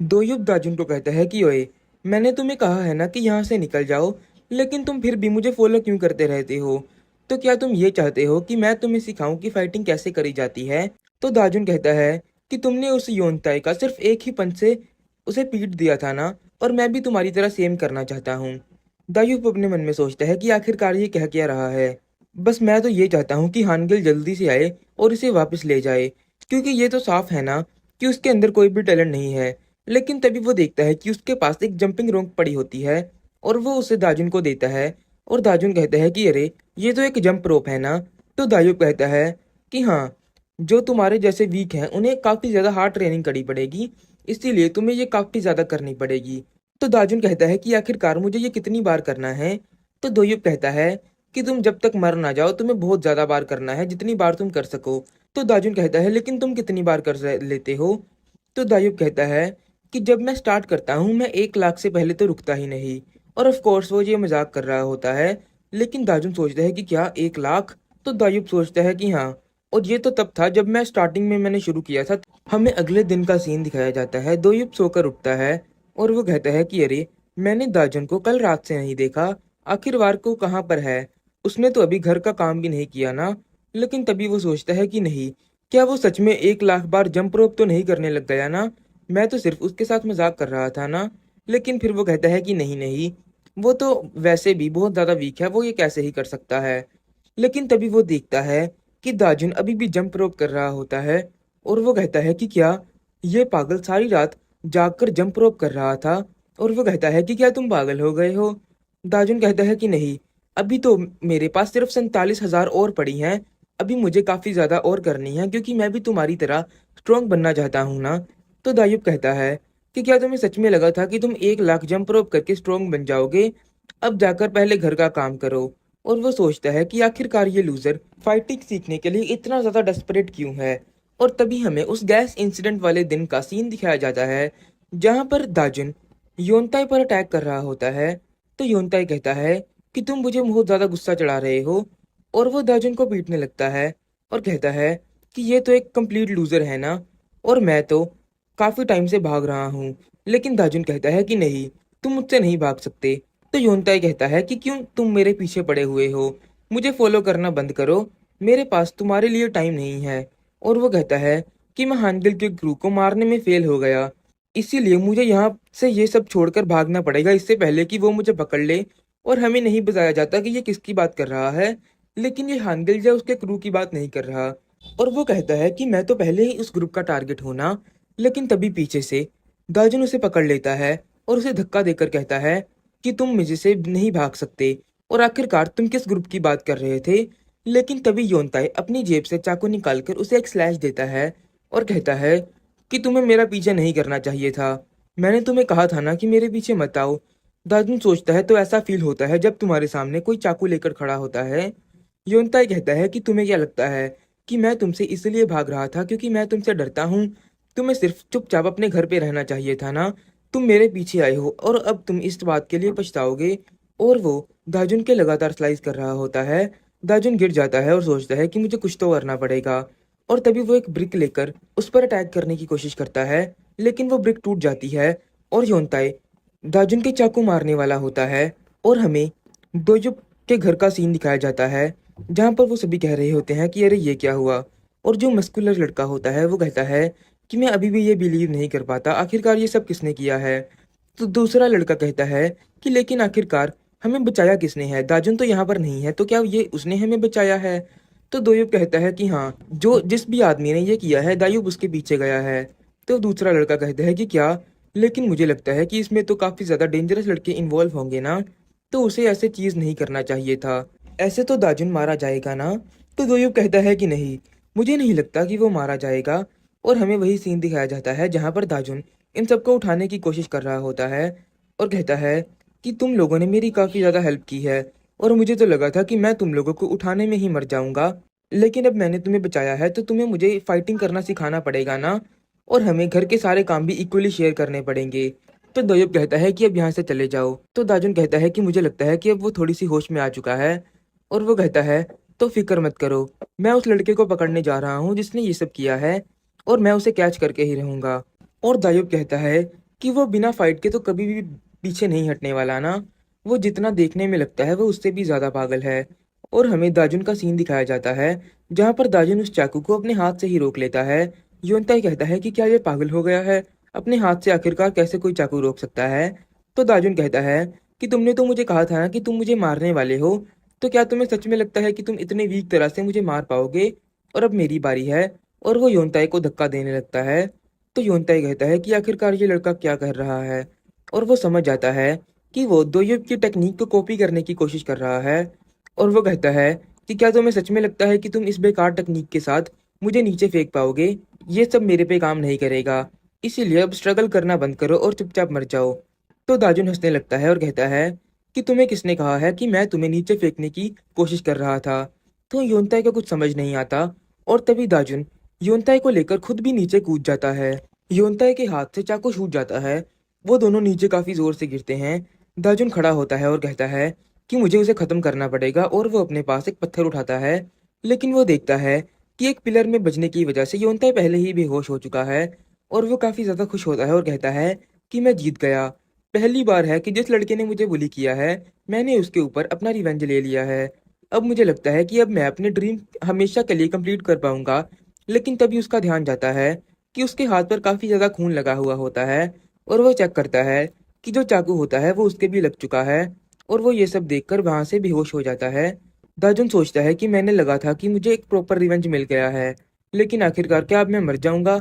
दोयुब दाजुन को कहता है कि ओए, मैंने तुम्हें कहा है ना कि यहाँ से निकल जाओ, लेकिन तुम फिर भी मुझे फॉलो क्यों करते रहते हो? तो क्या तुम ये चाहते हो कि मैं तुम्हें सिखाऊं कि फाइटिंग कैसे करी जाती है? तो दाजुन कहता है कि तुमने उस योनताई का सिर्फ एक ही पंच से उसे पीट दिया था ना, और मैं भी तुम्हारी तरह सेम करना चाहता हूँ। दायूब अपने मन में सोचता है कि आखिरकार ये कह क्या रहा है। बस मैं तो ये चाहता हूँ कि हानगिल जल्दी से आए और इसे वापस ले जाए, क्योंकि ये तो साफ है ना कि उसके अंदर कोई भी टैलेंट नहीं है। लेकिन तभी वो देखता है कि उसके पास एक जंपिंग रोप पड़ी होती है, और वो उसे दाजुन को देता है। और दाजुन कहता है कि अरे, ये तो एक जंप रोप है ना। तो दायूब कहता है कि हाँ, जो तुम्हारे जैसे वीक हैं उन्हें काफ़ी ज़्यादा हार्ड ट्रेनिंग करनी पड़ेगी, इसीलिए तुम्हें ये काफ़ी ज़्यादा करनी पड़ेगी। तो दाजुन कहता है कि आखिरकार मुझे ये कितनी बार करना है? तो दोयुब कहता है कि तुम जब तक मर ना जाओ तुम्हें बहुत ज़्यादा बार करना है, जितनी बार तुम कर सको। तो दाजुन कहता है लेकिन तुम कितनी बार लेते हो? तो दायूब कहता है कि जब मैं स्टार्ट करता हूँ मैं 1 लाख से पहले तो रुकता ही नहीं। और ऑफ कोर्स वो ये मजाक कर रहा होता है, लेकिन दाजुन सोचता है कि क्या 1 लाख? तो दायूब सोचता है कि हाँ। और ये तो तब था जब मैं स्टार्टिंग में मैंने शुरू किया था। हमें अगले दिन का सीन दिखाया जाता है। दोयुब सोकर उठता है और वो कहता है कि अरे, मैंने दाजुन को कल रात से नहीं देखा, आखिरवार को कहाँ पर है? उसने तो अभी घर का काम भी नहीं किया ना। लेकिन तभी वो सोचता है कि नहीं, क्या वो सच में 1 लाख बार जंप रोप तो नहीं करने लग गया ना? मैं तो सिर्फ उसके साथ मजाक कर रहा था ना। लेकिन फिर वो कहता है कि नहीं नहीं, वो तो वैसे भी बहुत ज़्यादा वीक है, वो ये कैसे ही कर सकता है? लेकिन तभी वो देखता है कि दाजुन अभी भी जंप रोप कर रहा होता है, और वो कहता है कि क्या ये पागल सारी रात जागकर जंप रोप कर रहा था? और वो कहता है कि क्या तुम पागल हो गए हो? दाजुन कहता है कि नहीं, अभी तो मेरे पास सिर्फ 47,000 और पड़ी हैं। अभी मुझे काफ़ी ज़्यादा और करनी है, क्योंकि मैं भी तुम्हारी तरह स्ट्रॉन्ग बनना चाहता हूँ ना। तो दायुब कहता है कि क्या तुम्हें सच में लगा था कि तुम 1 लाख जंप रोप करके स्ट्रॉन्ग बन जाओगे? अब जाकर पहले घर का काम करो। और वो सोचता है कि आखिरकार ये लूजर फाइटिंग सीखने के लिए इतना ज़्यादा डेस्परेट क्यों है। और तभी हमें उस गैस इंसिडेंट वाले दिन का सीन दिखाया जाता है, जहाँ पर दाजुन योनताई पर अटैक कर रहा होता है। तो योनताई कहता है कि तुम मुझे बहुत ज़्यादा गुस्सा चढ़ा रहे हो, और वो दाजुन को पीटने लगता है और कहता है कि ये तो एक कंप्लीट लूजर है ना, और मैं तो काफ़ी टाइम से भाग रहा हूँ। लेकिन दाजुन कहता है कि नहीं, तुम मुझसे नहीं भाग सकते। तो योनताई कहता है कि क्यों तुम मेरे पीछे पड़े हुए हो? मुझे फॉलो करना बंद करो, मेरे पास तुम्हारे लिए टाइम नहीं है। और वो कहता है कि मैं हानगिल के क्रू को मारने में फेल हो गया, इसीलिए मुझे यहाँ से ये सब छोड़कर भागना पड़ेगा, इससे पहले कि वो मुझे पकड़ ले। और हमें नहीं बताया जाता कि ये किसकी बात कर रहा है, लेकिन ये हानगिल या उसके क्रू की बात नहीं कर रहा। और वो कहता है कि मैं तो पहले ही उस ग्रुप का टारगेट हूं ना। लेकिन तभी पीछे से दाजुन उसे पकड़ लेता है और उसे धक्का देकर कहता है कि तुम मुझे से नहीं भाग सकते, और आखिरकार तुम किस ग्रुप की बात कर रहे थे? लेकिन तभी योनताई अपनी जेब से चाकू निकालकर उसे एक स्लैश देता है और कहता है कि तुम्हें मेरा पीछे नहीं करना चाहिए था। मैंने तुम्हें कहा था ना कि मेरे पीछे मत आओ। दाजुन सोचता है तो ऐसा फील होता है जब तुम्हारे सामने कोई चाकू लेकर खड़ा होता है। योनताई कहता है कि तुम्हें क्या लगता है कि मैं तुमसे इसलिए भाग रहा था क्योंकि मैं तुमसे डरता हूँ? तुम्हें सिर्फ चुपचाप अपने घर पे रहना चाहिए था ना। तुम मेरे पीछे आए हो और अब तुम इस बात के लिए पछताओगे। और वो दाजुन के लगातार स्लाइस कर रहा होता है। दाजुन गिर जाता है और सोचता है कि मुझे कुछ तो करना पड़ेगा। और तभी वो एक ब्रिक लेकर उस पर अटैक करने की कोशिश करता है, लेकिन वो ब्रिक टूट जाती है और योनताई दाजुन के चाकू मारने वाला होता है। और हमें दोजुप के घर का सीन दिखाया जाता है, जहाँ पर वो सभी कह रहे होते हैं कि अरे ये क्या हुआ। और जो मस्कुलर लड़का होता है वो कहता है कि मैं अभी भी ये बिलीव नहीं कर पाता, आखिरकार ये सब किसने किया है? तो दूसरा लड़का कहता है कि लेकिन आखिरकार हमें बचाया किसने है? दाजुन तो यहाँ पर नहीं है, तो क्या ये उसने हमें बचाया है? तो दोयुब कहता है कि हाँ, जो जिस भी आदमी ने ये किया है दायूब उसके पीछे गया है। तो दूसरा लड़का कहता है कि क्या, लेकिन मुझे लगता है कि इसमें तो काफ़ी ज़्यादा डेंजरस लड़के इन्वॉल्व होंगे ना, तो उसे ऐसे चीज़ नहीं करना चाहिए था। ऐसे तो दाजुन मारा जाएगा ना? तो दोयुब कहता है कि नहीं, मुझे नहीं लगता कि वो मारा जाएगा। और हमें वही सीन दिखाया जाता है जहाँ पर दाजुन इन सबको उठाने की कोशिश कर रहा होता है और कहता है कि तुम लोगों ने मेरी काफ़ी ज़्यादा हेल्प की है, और मुझे तो लगा था कि मैं तुम लोगों को उठाने में ही मर जाऊंगा, लेकिन अब मैंने तुम्हें बचाया है तो तुम्हें मुझे फाइटिंग करना सिखाना पड़ेगा ना, और हमें घर के सारे काम भी इक्वली शेयर करने पड़ेंगे। तो दोयब कहता है कि अब यहाँ से चले जाओ। तो दाजुन कहता है कि मुझे लगता है कि अब वो थोड़ी सी होश में आ चुका है। और वो कहता है तो फिक्र मत करो, मैं उस लड़के को पकड़ने जा रहा हूँ जिसने ये सब किया है, और मैं उसे कैच करके ही रहूंगा। और दायूब कहता है कि वो बिना फाइट के तो कभी भी पीछे नहीं हटने वाला ना। वो जितना देखने में लगता है वो उससे भी ज़्यादा पागल है। और हमें दाजुन का सीन दिखाया जाता है जहाँ पर दाजुन उस चाकू को अपने हाथ से ही रोक लेता है। योनताई कहता है कि क्या ये पागल हो गया है, अपने हाथ से आखिरकार कैसे कोई चाकू रोक सकता है। तो दाजुन कहता है कि तुमने तो मुझे कहा था ना कि तुम मुझे मारने वाले हो, तो क्या तुम्हें सच में लगता है कि तुम इतने वीक तरह से मुझे मार पाओगे? और अब मेरी बारी है। और वो योनताई को धक्का देने लगता है। तो योनताई कहता है कि आखिरकार ये लड़का क्या कर रहा है, और वो समझ जाता है कि वो दोयुब की टेक्निक को कॉपी करने की कोशिश कर रहा है। और वो कहता है कि क्या तुम्हें सच में लगता है कि तुम इस बेकार टेक्निक के साथ मुझे नीचे फेंक पाओगे? ये सब मेरे पे काम नहीं करेगा, इसीलिए अब स्ट्रगल करना बंद करो और चुपचाप मर जाओ। तो दाजुन हंसने लगता है और कहता है कि तुम्हें किसने कहा है कि मैं तुम्हें नीचे फेंकने की कोशिश कर रहा था? तो योनताई को कुछ समझ नहीं आता, और तभी दाजुन योनताई को लेकर खुद भी नीचे कूद जाता है। योनताई के हाथ से चाकू छूट जाता है। वो दोनों नीचे काफी जोर से गिरते हैं। दाजुन खड़ा होता है और कहता है कि मुझे उसे खत्म करना पड़ेगा, और वो अपने पास एक पत्थर उठाता है। लेकिन वो देखता है कि एक पिलर में बजने की वजह से योनताई पहले ही बेहोश हो चुका है। और वो काफी ज्यादा खुश होता है और कहता है कि मैं जीत गया। पहली बार है कि जिस लड़के ने मुझे बुली किया है, मैंने उसके ऊपर अपना रिवेंज ले लिया है। अब मुझे लगता है कि अब मैं अपने ड्रीम हमेशा के लिए कंप्लीट कर पाऊंगा। लेकिन तभी उसका ध्यान जाता है कि उसके हाथ पर काफी ज्यादा खून लगा हुआ होता है। और वो चेक करता है कि जो चाकू होता है वो उसके भी लग चुका है। और वो ये सब देखकर वहां से बेहोश हो जाता है। दाजुन सोचता है कि मैंने लगा था कि मुझे एक प्रॉपर रिवेंज मिल गया है, लेकिन आखिरकार क्या अब मैं मर जाऊंगा?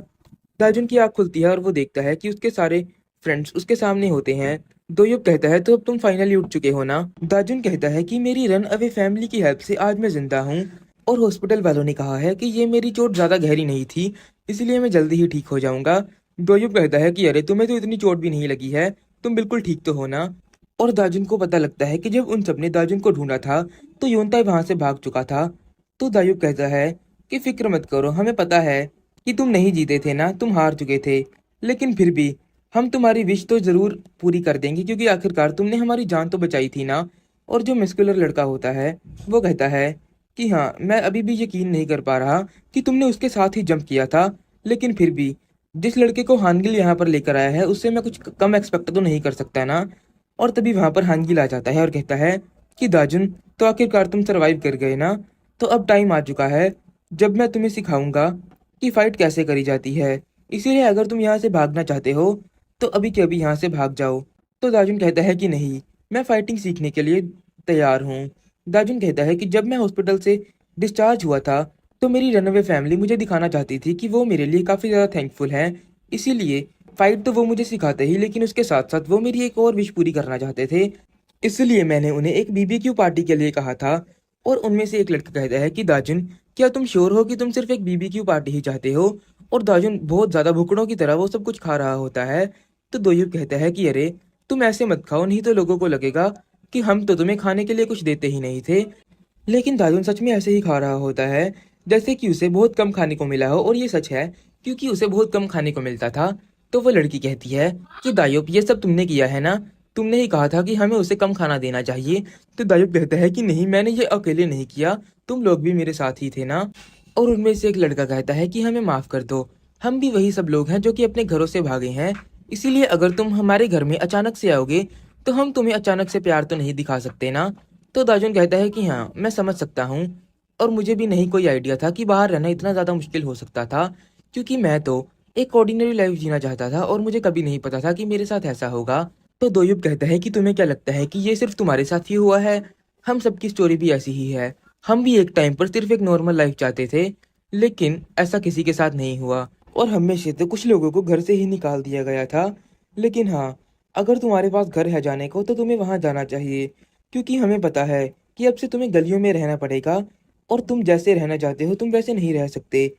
दाजुन की आंख खुलती है और वो देखता है कि उसके सारे फ्रेंड्स उसके सामने होते हैं। दोयुब कहता है तो अब तुम फाइनली उठ चुके हो ना? दाजुन कहता है कि मेरी रन अवे फैमिली की हेल्प से आज मैं जिंदा हूँ, और हॉस्पिटल वालों ने कहा है कि ये मेरी चोट ज्यादा गहरी नहीं थी, इसलिए मैं जल्दी ही ठीक हो जाऊंगा। दोयुब कहता है कि अरे तुम्हें तो इतनी चोट भी नहीं लगी है, तुम बिल्कुल ठीक तो हो ना? और दाजुन को पता लगता है कि जब उन सबने दाजुन को ढूंढा था तो योनताई वहां से भाग चुका था। तो दायुब कहता है कि फिक्र मत करो, हमें पता है कि तुम नहीं जीते थे ना, तुम हार चुके थे, लेकिन फिर भी हम तुम्हारी विश तो जरूर पूरी कर देंगे, क्योंकि आखिरकार तुमने हमारी जान तो बचाई थी ना। और जो मस्कुलर लड़का होता है वो कहता है कि हाँ, मैं अभी भी यकीन नहीं कर पा रहा कि तुमने उसके साथ ही जंप किया था, लेकिन फिर भी जिस लड़के को हानगिल यहाँ पर लेकर आया है उससे मैं कुछ कम एक्सपेक्ट तो नहीं कर सकता ना। और तभी वहां पर हानगिल आ जाता है और कहता है कि दाजुन, तो आखिरकार तुम सरवाइव कर गए ना? तो अब टाइम आ चुका है जब मैं तुम्हें सिखाऊंगा कि फाइट कैसे करी जाती है, इसीलिए अगर तुम यहाँ से भागना चाहते हो तो अभी के अभी यहाँ से भाग जाओ। तो दाजुन कहता है कि नहीं, मैं फाइटिंग सीखने के लिए तैयार हूँ। दाजुन कहता है कि जब मैं हॉस्पिटल से डिस्चार्ज हुआ था तो मेरी रनअवे फैमिली मुझे दिखाना चाहती थी कि वो मेरे लिए काफ़ी ज़्यादा थैंकफुल हैं, इसीलिए फाइट तो वो मुझे सिखाते ही, लेकिन उसके साथ साथ वो मेरी एक और विश पूरी करना चाहते थे, इसलिए मैंने उन्हें एक बीबीक्यू पार्टी के लिए कहा था। और उनमें से एक लड़का कहता है कि दाजुन, क्या तुम श्योर हो कि तुम सिर्फ एक बीबीक्यू पार्टी ही चाहते हो? और दाजुन बहुत ज्यादा भुखड़ों की तरह वो सब कुछ खा रहा होता है। तो दोयुब कहता है कि अरे तुम ऐसे मत खाओ, नहीं तो लोगों को लगेगा कि हम तो तुम्हें खाने के लिए कुछ देते ही नहीं थे। लेकिन दाजुन सच में ऐसे ही खा रहा होता है जैसे कि उसे बहुत कम खाने को मिला हो, और ये सच है क्योंकि उसे बहुत कम खाने को मिलता था। तो वो लड़की कहती है कि दायुब, ये सब तुमने किया है ना? तुमने ही कहा था कि हमें उसे कम खाना देना चाहिए। तो दायुब कहता है कि नहीं, मैंने ये अकेले नहीं किया, तुम लोग भी मेरे साथ ही थे ना। और उनमें से एक लड़का कहता है कि हमें माफ कर दो, हम भी वही सब लोग हैं जो कि अपने घरों से भागे हैं, इसीलिए अगर तुम हमारे घर में अचानक से आओगे तो हम तुम्हें अचानक से प्यार तो नहीं दिखा सकते ना। तो दाजुन कहता है कि हाँ, मैं समझ सकता हूँ, और मुझे भी नहीं कोई आइडिया था कि बाहर रहना इतना ज़्यादा मुश्किल हो सकता था, क्योंकि मैं तो एक ऑर्डिनरी लाइफ जीना चाहता था और मुझे कभी नहीं पता था कि मेरे साथ ऐसा होगा। तो दोयुब कहता है कि तुम्हें क्या लगता है कि ये सिर्फ तुम्हारे साथ ही हुआ है? हम सबकी स्टोरी भी ऐसी ही है, हम भी एक टाइम पर सिर्फ एक नॉर्मल लाइफ चाहते थे, लेकिन ऐसा किसी के साथ नहीं हुआ, और हमें से तो कुछ लोगों को घर से ही निकाल दिया गया था। लेकिन हाँ, अगर तुम्हारे पास घर है जाने को तो तुम्हें वहां जाना चाहिए, क्योंकि हमें पता है कि अब से तुम्हें गलियों में रहना पड़ेगा, और तुम जैसे रहना चाहते हो तुम वैसे नहीं रह सकते।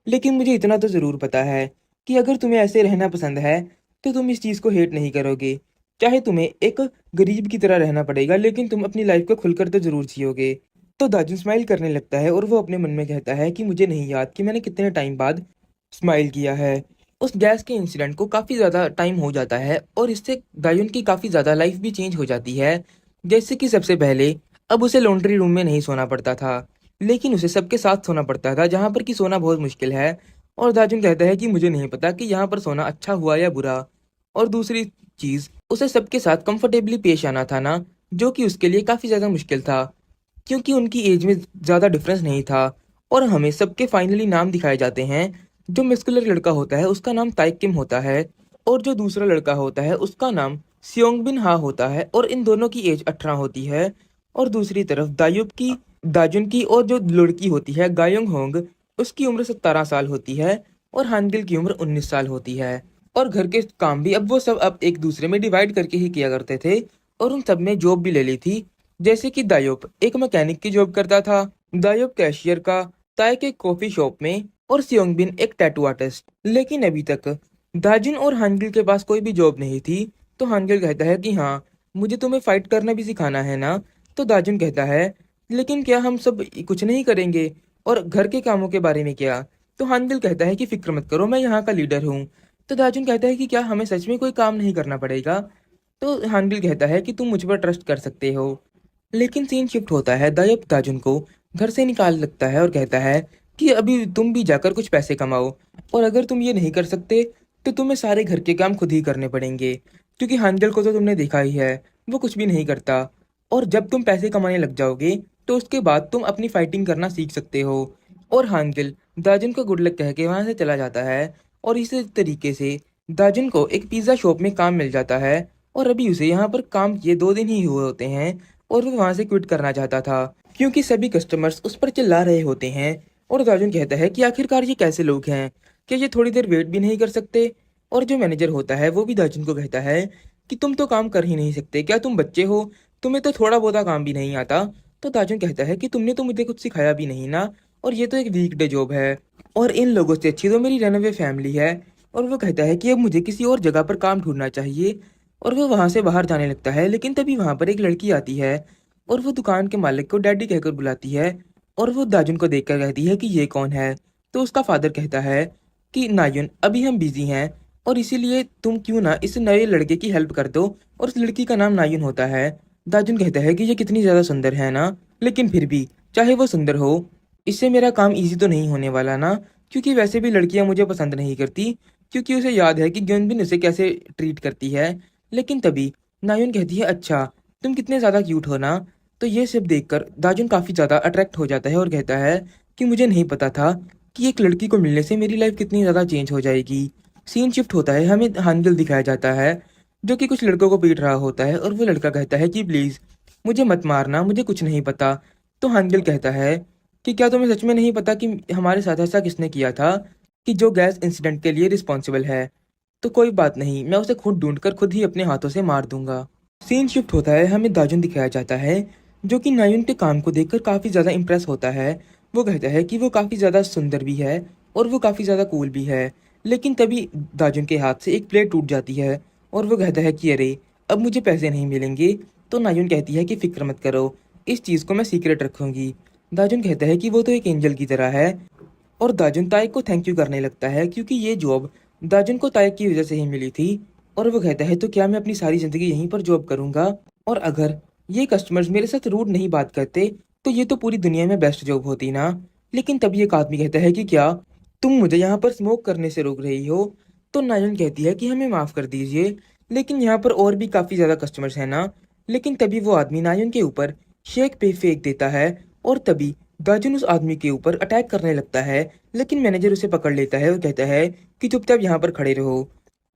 लेकिन मुझे इतना तो ज़रूर पता है कि अगर तुम्हें ऐसे रहना पसंद है तो तुम इस चीज़ को हेट नहीं करोगे। चाहे तुम्हें एक गरीब की तरह रहना पड़ेगा, लेकिन तुम अपनी लाइफ को खुलकर तो ज़रूर जियोगे। तो दाजू स्माइल करने लगता है और वो अपने मन में कहता है कि मुझे नहीं याद कि मैंने कितने टाइम बाद स्माइल किया है। उस गैस के इंसिडेंट को काफ़ी ज़्यादा टाइम हो जाता है, और इससे दायुन की काफ़ी ज़्यादा लाइफ भी चेंज हो जाती है। जैसे कि सबसे पहले अब उसे लॉन्ड्री रूम में नहीं सोना पड़ता था, लेकिन उसे सबके साथ सोना पड़ता था, जहाँ पर कि सोना बहुत मुश्किल है। और दाजुन कहता है कि मुझे नहीं पता कि यहाँ पर सोना अच्छा हुआ या बुरा। और दूसरी चीज़, उसे सबके साथ कंफर्टेबली पेश आना था ना, जो कि उसके लिए काफ़ी ज़्यादा मुश्किल था। क्योंकि उनकी एज में ज़्यादा डिफरेंस नहीं था। और हमें सबके फाइनली नाम दिखाए जाते हैं। जो मस्कुलर लड़का होता है उसका नाम ताइक किम होता है, और जो दूसरा लड़का होता है उसका नाम सियोंगबिन हा होता है, और इन दोनों की एज 18 होती है। और दूसरी तरफ दायुब की, दाजुन की, और जो लड़की होती है गायोंग होंग, उसकी उम्र 17 साल होती है, और हानगिल की उम्र 19 साल होती है। और घर के काम भी अब वो सब अब एक दूसरे में डिवाइड करके ही किया करते थे, और उन सब ने जॉब भी ले ली थी। जैसे कि दायोप एक मैकेनिक की जॉब करता था, दायोप कैशियर का, तायक एक कॉफी शॉप में, और सियोंगबिन एक टैटू आर्टिस्ट। लेकिन अभी तक दाजिन और हानगिल के पास कोई भी जॉब नहीं थी। तो हानगिल कहता है कि हाँ, मुझे तुम्हें फाइट करना भी सिखाना है ना। तो दाजिन कहता है, लेकिन क्या हम सब कुछ नहीं करेंगे, और घर के कामों के बारे में क्या। तो हानगिल कहता है कि फिक्र मत करो, मैं यहाँ का लीडर हूँ। तो दाजुन कहता है कि क्या हमें सच में कोई काम नहीं करना पड़ेगा। तो हानगिल कहता है कि तुम मुझ पर ट्रस्ट कर सकते हो। लेकिन सीन शिफ्ट होता है, दायब ताजुन को घर से निकाल लगता है और कहता है कि अभी तुम भी जाकर कुछ पैसे कमाओ, और अगर तुम ये नहीं कर सकते तो तुम्हें सारे घर के काम खुद ही करने पड़ेंगे, क्योंकि हानगल को तो तुमने देखा ही है, वो कुछ भी नहीं करता। और जब तुम पैसे कमाने लग जाओगे तो उसके बाद तुम अपनी फाइटिंग करना सीख सकते हो। और हानगल दाजुन को गुड लक कह के वहां से चला जाता है। और इसी तरीके से दाजुन को एक पिज्ज़ा शॉप में काम मिल जाता है, और अभी उसे यहाँ पर काम किए 2 दिन ही हुए होते हैं, और वो वहां से क्विट करना चाहता था, क्योंकि सभी कस्टमर्स उस पर चिल्ला रहे होते हैं। और दार्जुन कहता है कि आखिरकार ये कैसे लोग हैं, क्या ये थोड़ी देर वेट भी नहीं कर सकते। और जो मैनेजर होता है वो भी दार्जुन को कहता है कि तुम तो काम कर ही नहीं सकते, क्या तुम बच्चे हो, तुम्हें तो थोड़ा बहुत काम भी नहीं आता। तो दार्जुन कहता है कि तुमने तो मुझे कुछ सिखाया भी नहीं ना, और ये तो एक वीकडे जॉब है, और इन लोगों से अच्छी तो मेरी रनअवे फैमिली है। और वो कहता है कि अब मुझे किसी और जगह पर काम ढूंढना चाहिए। और वो वहां से बाहर जाने लगता है, लेकिन तभी वहां पर एक लड़की आती है, और वो दुकान के मालिक को डैडी कहकर बुलाती है। और वो दाजुन को देखकर कहती है कि ये कौन है। तो उसका फादर कहता है कि नायुन, अभी हम बिजी हैं, और इसीलिए तुम क्यों ना इस नए लड़के की हेल्प कर दो। और उस लड़की का नाम नायुन होता है। दाजुन कहता है कि ये कितनी ज्यादा सुंदर है ना, लेकिन फिर भी चाहे वो सुंदर हो, इससे मेरा काम इजी तो नहीं होने वाला ना, क्योंकि वैसे भी लड़कियां मुझे पसंद नहीं करती, क्योंकि उसे याद है कि ग्योनबिन उसे कैसे ट्रीट करती है। लेकिन तभी नायुन कहती है, अच्छा तुम कितने ज़्यादा क्यूट हो ना। तो ये सब देखकर दाजुन काफ़ी ज़्यादा अट्रैक्ट हो जाता है, और कहता है कि मुझे नहीं पता था कि एक लड़की को मिलने से मेरी लाइफ कितनी ज़्यादा चेंज हो जाएगी। सीन शिफ्ट होता है, हमें हानगल दिखाया जाता है, जो कि कुछ लड़कों को पीट रहा होता है, और वो लड़का कहता है कि प्लीज़ मुझे मत मारना, मुझे कुछ नहीं पता। तो हानगल कहता है कि क्या तुम्हें सच में नहीं पता कि हमारे साथ ऐसा किसने किया था, कि जो गैस इंसिडेंट के लिए रिस्पॉन्सिबल है। तो कोई बात नहीं, मैं उसे खुद ढूंढकर खुद ही अपने हाथों से मार दूंगा। सीन शिफ्ट होता है, हमें दाजुन दिखाया जाता है, जो कि नायुन के काम को देखकर काफ़ी ज़्यादा इम्प्रेस होता है। वो कहता है कि वो काफ़ी ज़्यादा सुंदर भी है, और वो काफ़ी ज़्यादा कूल भी है। लेकिन तभी दाजुन के हाथ से एक प्लेट टूट जाती है, और वो कहता है कि अरे, अब मुझे पैसे नहीं मिलेंगे। तो नायुन कहती है कि फिक्र मत करो, इस चीज़ को मैं सीक्रेट रखूंगी। दाजुन कहता है कि वो तो एक एंजल की तरह है, और दाजुन ताइक को थैंक यू करने लगता है, क्योंकि ये जॉब दाजुन को ताइक की वजह से ही मिली थी। और वो कहता है, तो क्या मैं अपनी सारी ज़िंदगी यहीं पर जॉब करूंगा, और अगर ये कस्टमर्स मेरे साथ रूड नहीं बात करते तो ये तो पूरी दुनिया में बेस्ट जॉब होती ना। लेकिन तभी एक आदमी कहता है कि क्या तुम मुझे यहाँ पर स्मोक करने से रोक रही हो। तो नायन कहती है कि हमें माफ़ कर दीजिए, लेकिन यहाँ पर और भी काफ़ी ज़्यादा कस्टमर्स हैं ना। लेकिन तभी वो आदमी नायन के ऊपर शेक पे फेंक देता है, और तभी गाजुन उस आदमी के ऊपर अटैक करने लगता है। लेकिन मैनेजर उसे पकड़ लेता है और कहता है कि चुपचाप यहाँ पर खड़े रहो।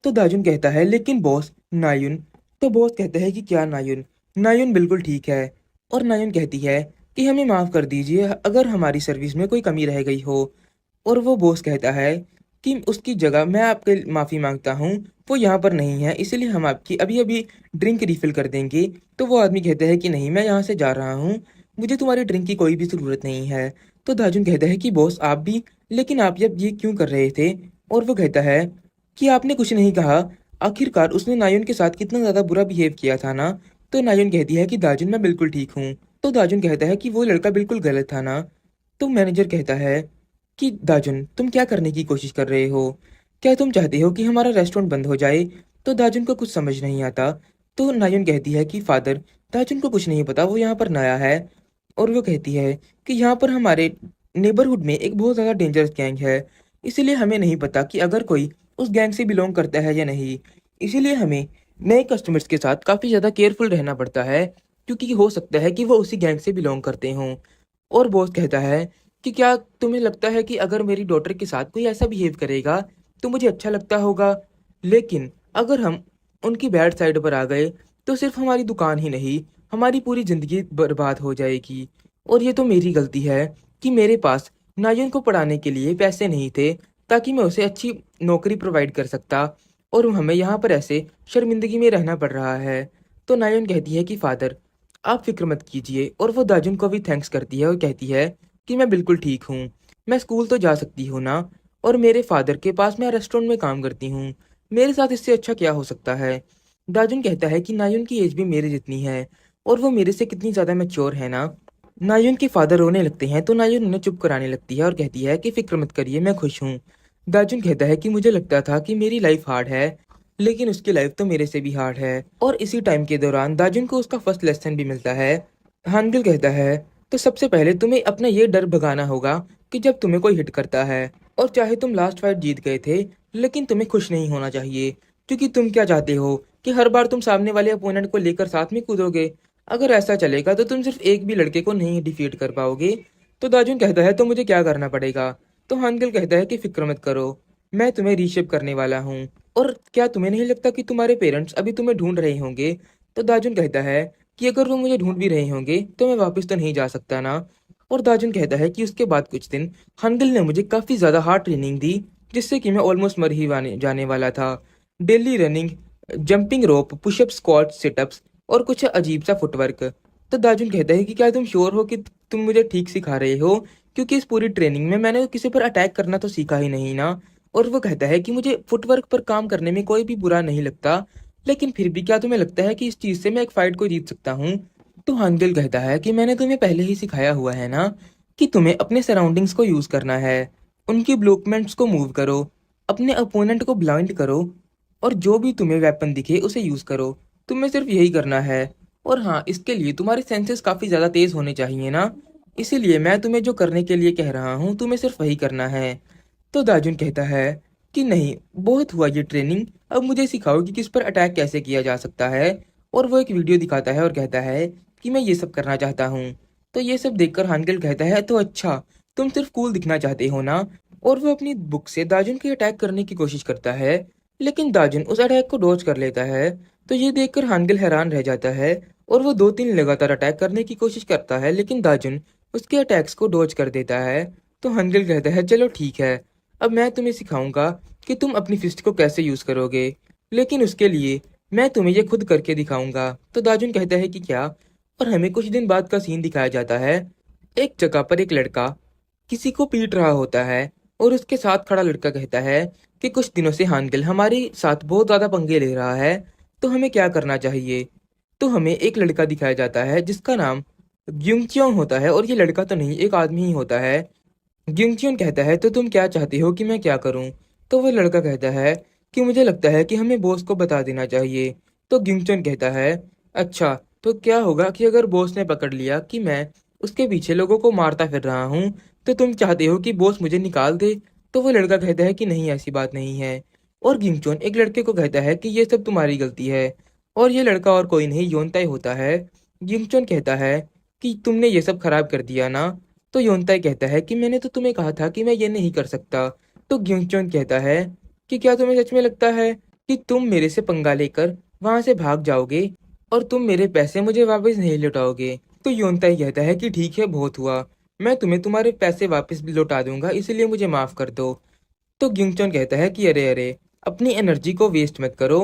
तो दाजुन कहता है, लेकिन बॉस नायुन। तो बॉस कहता है कि क्या नायुन, नायुन बिल्कुल ठीक है। और नायुन कहती है कि हमें माफ़ कर दीजिए अगर हमारी सर्विस में कोई कमी रह गई हो। और वो बॉस कहता है कि उसकी जगह मैं आपके माफ़ी मांगता हूँ, वो यहाँ पर नहीं है, इसलिए हम आपकी अभी अभी ड्रिंक रिफ़िल कर देंगे। तो वो आदमी कहता है कि नहीं, मैं यहाँ से जा रहा हूँ, मुझे तुम्हारी ड्रिंक की कोई भी ज़रूरत नहीं है। तो दाजुन कहता है कि बॉस आप भी, लेकिन आप ये क्यों कर रहे थे। और वो कहता है कि आपने कुछ नहीं कहा, आखिरकार उसने नायुन के साथ कितना ज़्यादा बुरा बिहेव किया था ना। तो नायुन कहती है कि दाजुन मैं बिल्कुल ठीक हूँ। तो दाजुन कहता है कि वो लड़का बिल्कुल गलत था ना। तो मैनेजर कहता है कि दाजुन तुम क्या करने की कोशिश कर रहे हो, क्या तुम चाहते हो कि हमारा रेस्टोरेंट बंद हो जाए। तो दाजुन को कुछ समझ नहीं आता। तो नायुन कहती है कि फादर, दाजुन को कुछ नहीं पता, वो यहाँ पर नया है। और वो कहती है कि यहाँ पर हमारे नेबरहुड में एक बहुत ज़्यादा डेंजरस गैंग है, इसीलिए हमें नहीं पता कि अगर कोई उस गैंग से बिलोंग करता है या नहीं। इसीलिए हमें नए कस्टमर्स के साथ काफ़ी ज़्यादा केयरफुल रहना पड़ता है। क्योंकि हो सकता है कि वो उसी गैंग से बिलोंग करते हों। और बॉस कहता है कि क्या तुम्हें लगता है कि अगर मेरी डॉटर के साथ कोई ऐसा बिहेव करेगा तो मुझे अच्छा लगता होगा? लेकिन अगर हम उनकी बैड साइड पर आ गए तो सिर्फ हमारी दुकान ही नहीं, हमारी पूरी ज़िंदगी बर्बाद हो जाएगी। और ये तो मेरी गलती है कि मेरे पास नायन को पढ़ाने के लिए पैसे नहीं थे ताकि मैं उसे अच्छी नौकरी प्रोवाइड कर सकता, और हमें यहाँ पर ऐसे शर्मिंदगी में रहना पड़ रहा है। तो नायन कहती है कि फादर, आप फिक्र मत कीजिए, और वो दाजुन को भी थैंक्स करती है और कहती है कि मैं बिल्कुल ठीक हूँ, मैं स्कूल तो जा सकती हूँ ना, और मेरे फादर के पास मैं रेस्टोरेंट में काम करती हूँ, मेरे साथ इससे अच्छा क्या हो सकता है? दाजुन कहता है कि नायुन की एज भी मेरे जितनी है और वो मेरे से कितनी ज़्यादा मैच्योर है ना। नायुन के फादर रोने लगते हैं तो नायुन उन्हें चुप कराने लगती है और कहती है कि फिक्र मत करिए, मैं खुश हूँ। दाजुन कहता है कि मुझे लगता था कि मेरी लाइफ हार्ड है, लेकिन उसकी लाइफ तो मेरे से भी हार्ड है। और इसी टाइम के दौरान दाजुन को उसका फर्स्ट लेसन भी मिलता है। हानगिल कहता है, तो सबसे पहले तुम्हें अपना ये डर भगाना होगा कि जब तुम्हें कोई हिट करता है, और चाहे तुम लास्ट फाइट जीत गए थे, लेकिन तुम्हें खुश नहीं होना चाहिए, क्योंकि तुम क्या चाहते हो कि हर बार तुम सामने वाले अपोनेंट को लेकर साथ में कूदोगे। अगर ऐसा चलेगा तो तुम सिर्फ एक भी लड़के को नहीं डिफीट कर पाओगे। तो दाजुन कहता है, तो मुझे क्या करना पड़ेगा? तो हानगिल कहता है कि फिक्र मत करो, मैं तुम्हें रीशेप करने वाला हूँ। और क्या तुम्हें नहीं लगता कि तुम्हारे पेरेंट्स अभी तुम्हें ढूंढ रहे होंगे? तो दाजुन कहता है कि अगर वो मुझे ढूंढ भी रहे होंगे तो मैं वापस तो नहीं जा सकता ना। और दाजुन कहता है कि उसके बाद कुछ दिन हानगिल ने मुझे काफ़ी ज़्यादा हार्ड ट्रेनिंग दी, जिससे कि मैं ऑलमोस्ट मर ही जाने वाला था। डेली रनिंग, जंपिंग रोप, पुशअप, स्क्वाट, सिटअप्स और कुछ अजीब सा फुटवर्क। तो दाजुन कहता है कि क्या तुम श्योर हो कि तुम मुझे ठीक सिखा रहे हो? क्योंकि इस पूरी ट्रेनिंग में मैंने किसी पर अटैक करना तो सीखा ही नहीं ना। और वो कहता है कि मुझे फुटवर्क पर काम करने में कोई भी बुरा नहीं लगता, लेकिन फिर भी क्या तुम्हें लगता है कि इस चीज़ से मैं एक फाइट को जीत सकता हूँ? तो हानगिल कहता है कि मैंने तुम्हें पहले ही सिखाया हुआ है ना कि तुम्हें अपने सराउंडिंग्स को यूज़ करना है, उनकी ब्लूपमेंट्स को मूव करो, अपने अपोनेंट को ब्लाइंड करो, और जो भी तुम्हें वेपन दिखे उसे यूज़ करो। तुम्हें सिर्फ यही करना है। और हाँ, इसके लिए तुम्हारे सेंसेस काफ़ी ज़्यादा तेज़ होने चाहिए ना। इसीलिए मैं तुम्हें जो करने के लिए कह रहा हूँ तुम्हें सिर्फ वही करना है। तो दाजुन कहता है कि नहीं, बहुत हुआ ये ट्रेनिंग, अब मुझे सिखाओ कि किस पर अटैक कैसे किया जा सकता है। और वो एक वीडियो दिखाता है और कहता है कि मैं ये सब करना चाहता हूँ। तो ये सब देखकर हानगिल कहता है, तो अच्छा, तुम सिर्फ कूल दिखना चाहते हो ना। और वो अपनी बुक से दाजुन की अटैक करने की कोशिश करता है, लेकिन दाजुन उस अटैक को डॉज कर लेता है। तो ये देखकर हानगिल हैरान रह जाता है, और वो 2-3 लगातार अटैक करने की कोशिश करता है, लेकिन दाजुन उसके अटैक्स को डॉज कर देता है। तो हानगिल कहता है, चलो ठीक है, अब मैं तुम्हें सिखाऊंगा कि तुम अपनी फिस्ट को कैसे यूज़ करोगे, लेकिन उसके लिए मैं तुम्हें ये खुद करके दिखाऊंगा। तो दाजुन कहता है कि क्या? और हमें कुछ दिन बाद का सीन दिखाया जाता है। एक जगह पर एक लड़का किसी को पीट रहा होता है, और उसके साथ खड़ा लड़का कहता है कि कुछ दिनों से हानगिल हमारे साथ बहुत ज़्यादा पंगे ले रहा है, तो हमें क्या करना चाहिए? तो हमें एक लड़का दिखाया जाता है जिसका नाम ग्युंगच्योंग होता है, और ये लड़का तो नहीं, एक आदमी ही होता है। ग्युंगच्योंग कहता है, तो तुम क्या चाहते हो कि मैं क्या करूं? तो वह लड़का कहता है कि मुझे लगता है कि हमें बॉस को बता देना चाहिए। तो ग्युंगच्योंग कहता है, अच्छा, तो क्या होगा कि अगर बॉस ने पकड़ लिया कि मैं उसके पीछे लोगों को मारता फिर रहा हूँ, तो तुम चाहते हो कि बॉस मुझे निकाल दे? तो वो लड़का कहता है कि नहीं, ऐसी बात नहीं है। और गिंगचोन एक लड़के को कहता है कि ये सब तुम्हारी गलती है, और ये लड़का और कोई नहीं, योनताई होता है। गिंगचोन कहता है कि तुमने ये सब खराब कर दिया ना। तो योनताई कहता है कि मैंने तो तुम्हें कहा था कि मैं ये नहीं कर सकता। तो गिंगचोन कहता है कि क्या तुम्हें सच में लगता है कि तुम मेरे से पंगा लेकर वहां से भाग जाओगे और तुम मेरे पैसे मुझे वापस नहीं लौटाओगे? तो योनताई कहता है कि ठीक है, बहुत हुआ, मैं तुम्हें तुम्हारे पैसे वापस भी लौटा दूंगा, इसलिए मुझे माफ कर दो। तो गिंगचोन कहता है कि अरे अरे, अपनी एनर्जी को वेस्ट मत करो,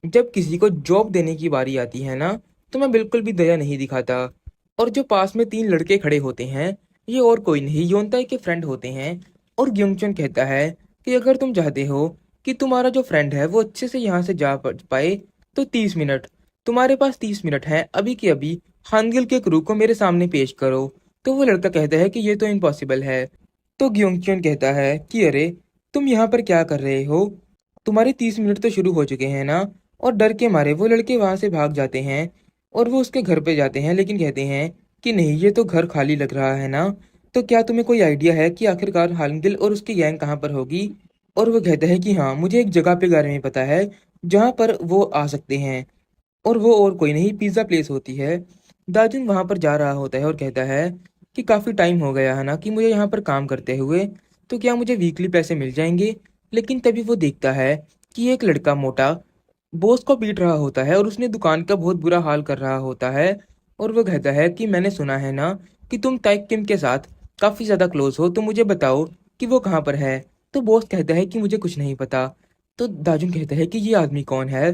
जब किसी को जॉब देने की बारी आती है ना, तो मैं बिल्कुल भी दया नहीं दिखाता। और जो पास में 3 लड़के खड़े होते हैं, ये और कोई नहीं, योनताई के फ्रेंड होते हैं। और ग्युंगचन कहता है कि अगर तुम चाहते हो कि तुम्हारा जो फ्रेंड है वो अच्छे से यहाँ से जा पाए, तो 30 मिनट, तुम्हारे पास 30 मिनट हैं, अभी के अभी हानगिल के क्रू को मेरे सामने पेश करो। तो वो लड़का कहता है कि ये तो इम्पॉसिबल है। तो ग्युंगचन कहता है कि अरे, तुम यहाँ पर क्या कर रहे हो? तुम्हारे 30 मिनट तो शुरू हो चुके हैं ना। और डर के मारे वो लड़के वहां से भाग जाते हैं, और वो उसके घर पे जाते हैं, लेकिन कहते हैं कि नहीं, ये तो घर खाली लग रहा है ना। तो क्या तुम्हें कोई आइडिया है कि आखिरकार हालगिल और उसकी गैंग कहाँ पर होगी? और वो कहता है कि हाँ, मुझे एक जगह पे बारे में पता है जहाँ पर वो आ सकते हैं, और वो और कोई नहीं, पिज़्ज़ा प्लेस होती है। दाजुन वहां पर जा रहा होता है और कहता है कि काफ़ी टाइम हो गया है ना कि मुझे यहाँ पर काम करते हुए, तो क्या मुझे वीकली पैसे मिल जाएंगे। लेकिन तभी वो देखता है कि एक लड़का मोटा बॉस को पीट रहा होता है और उसने दुकान का बहुत बुरा हाल कर रहा होता है। और वो कहता है कि मैंने सुना है ना कि तुम टाइक किम के साथ काफ़ी ज़्यादा क्लोज हो, तो मुझे बताओ कि वो कहाँ पर है। तो बॉस कहता है कि मुझे कुछ नहीं पता। तो दाजुन कहता है कि ये आदमी कौन है।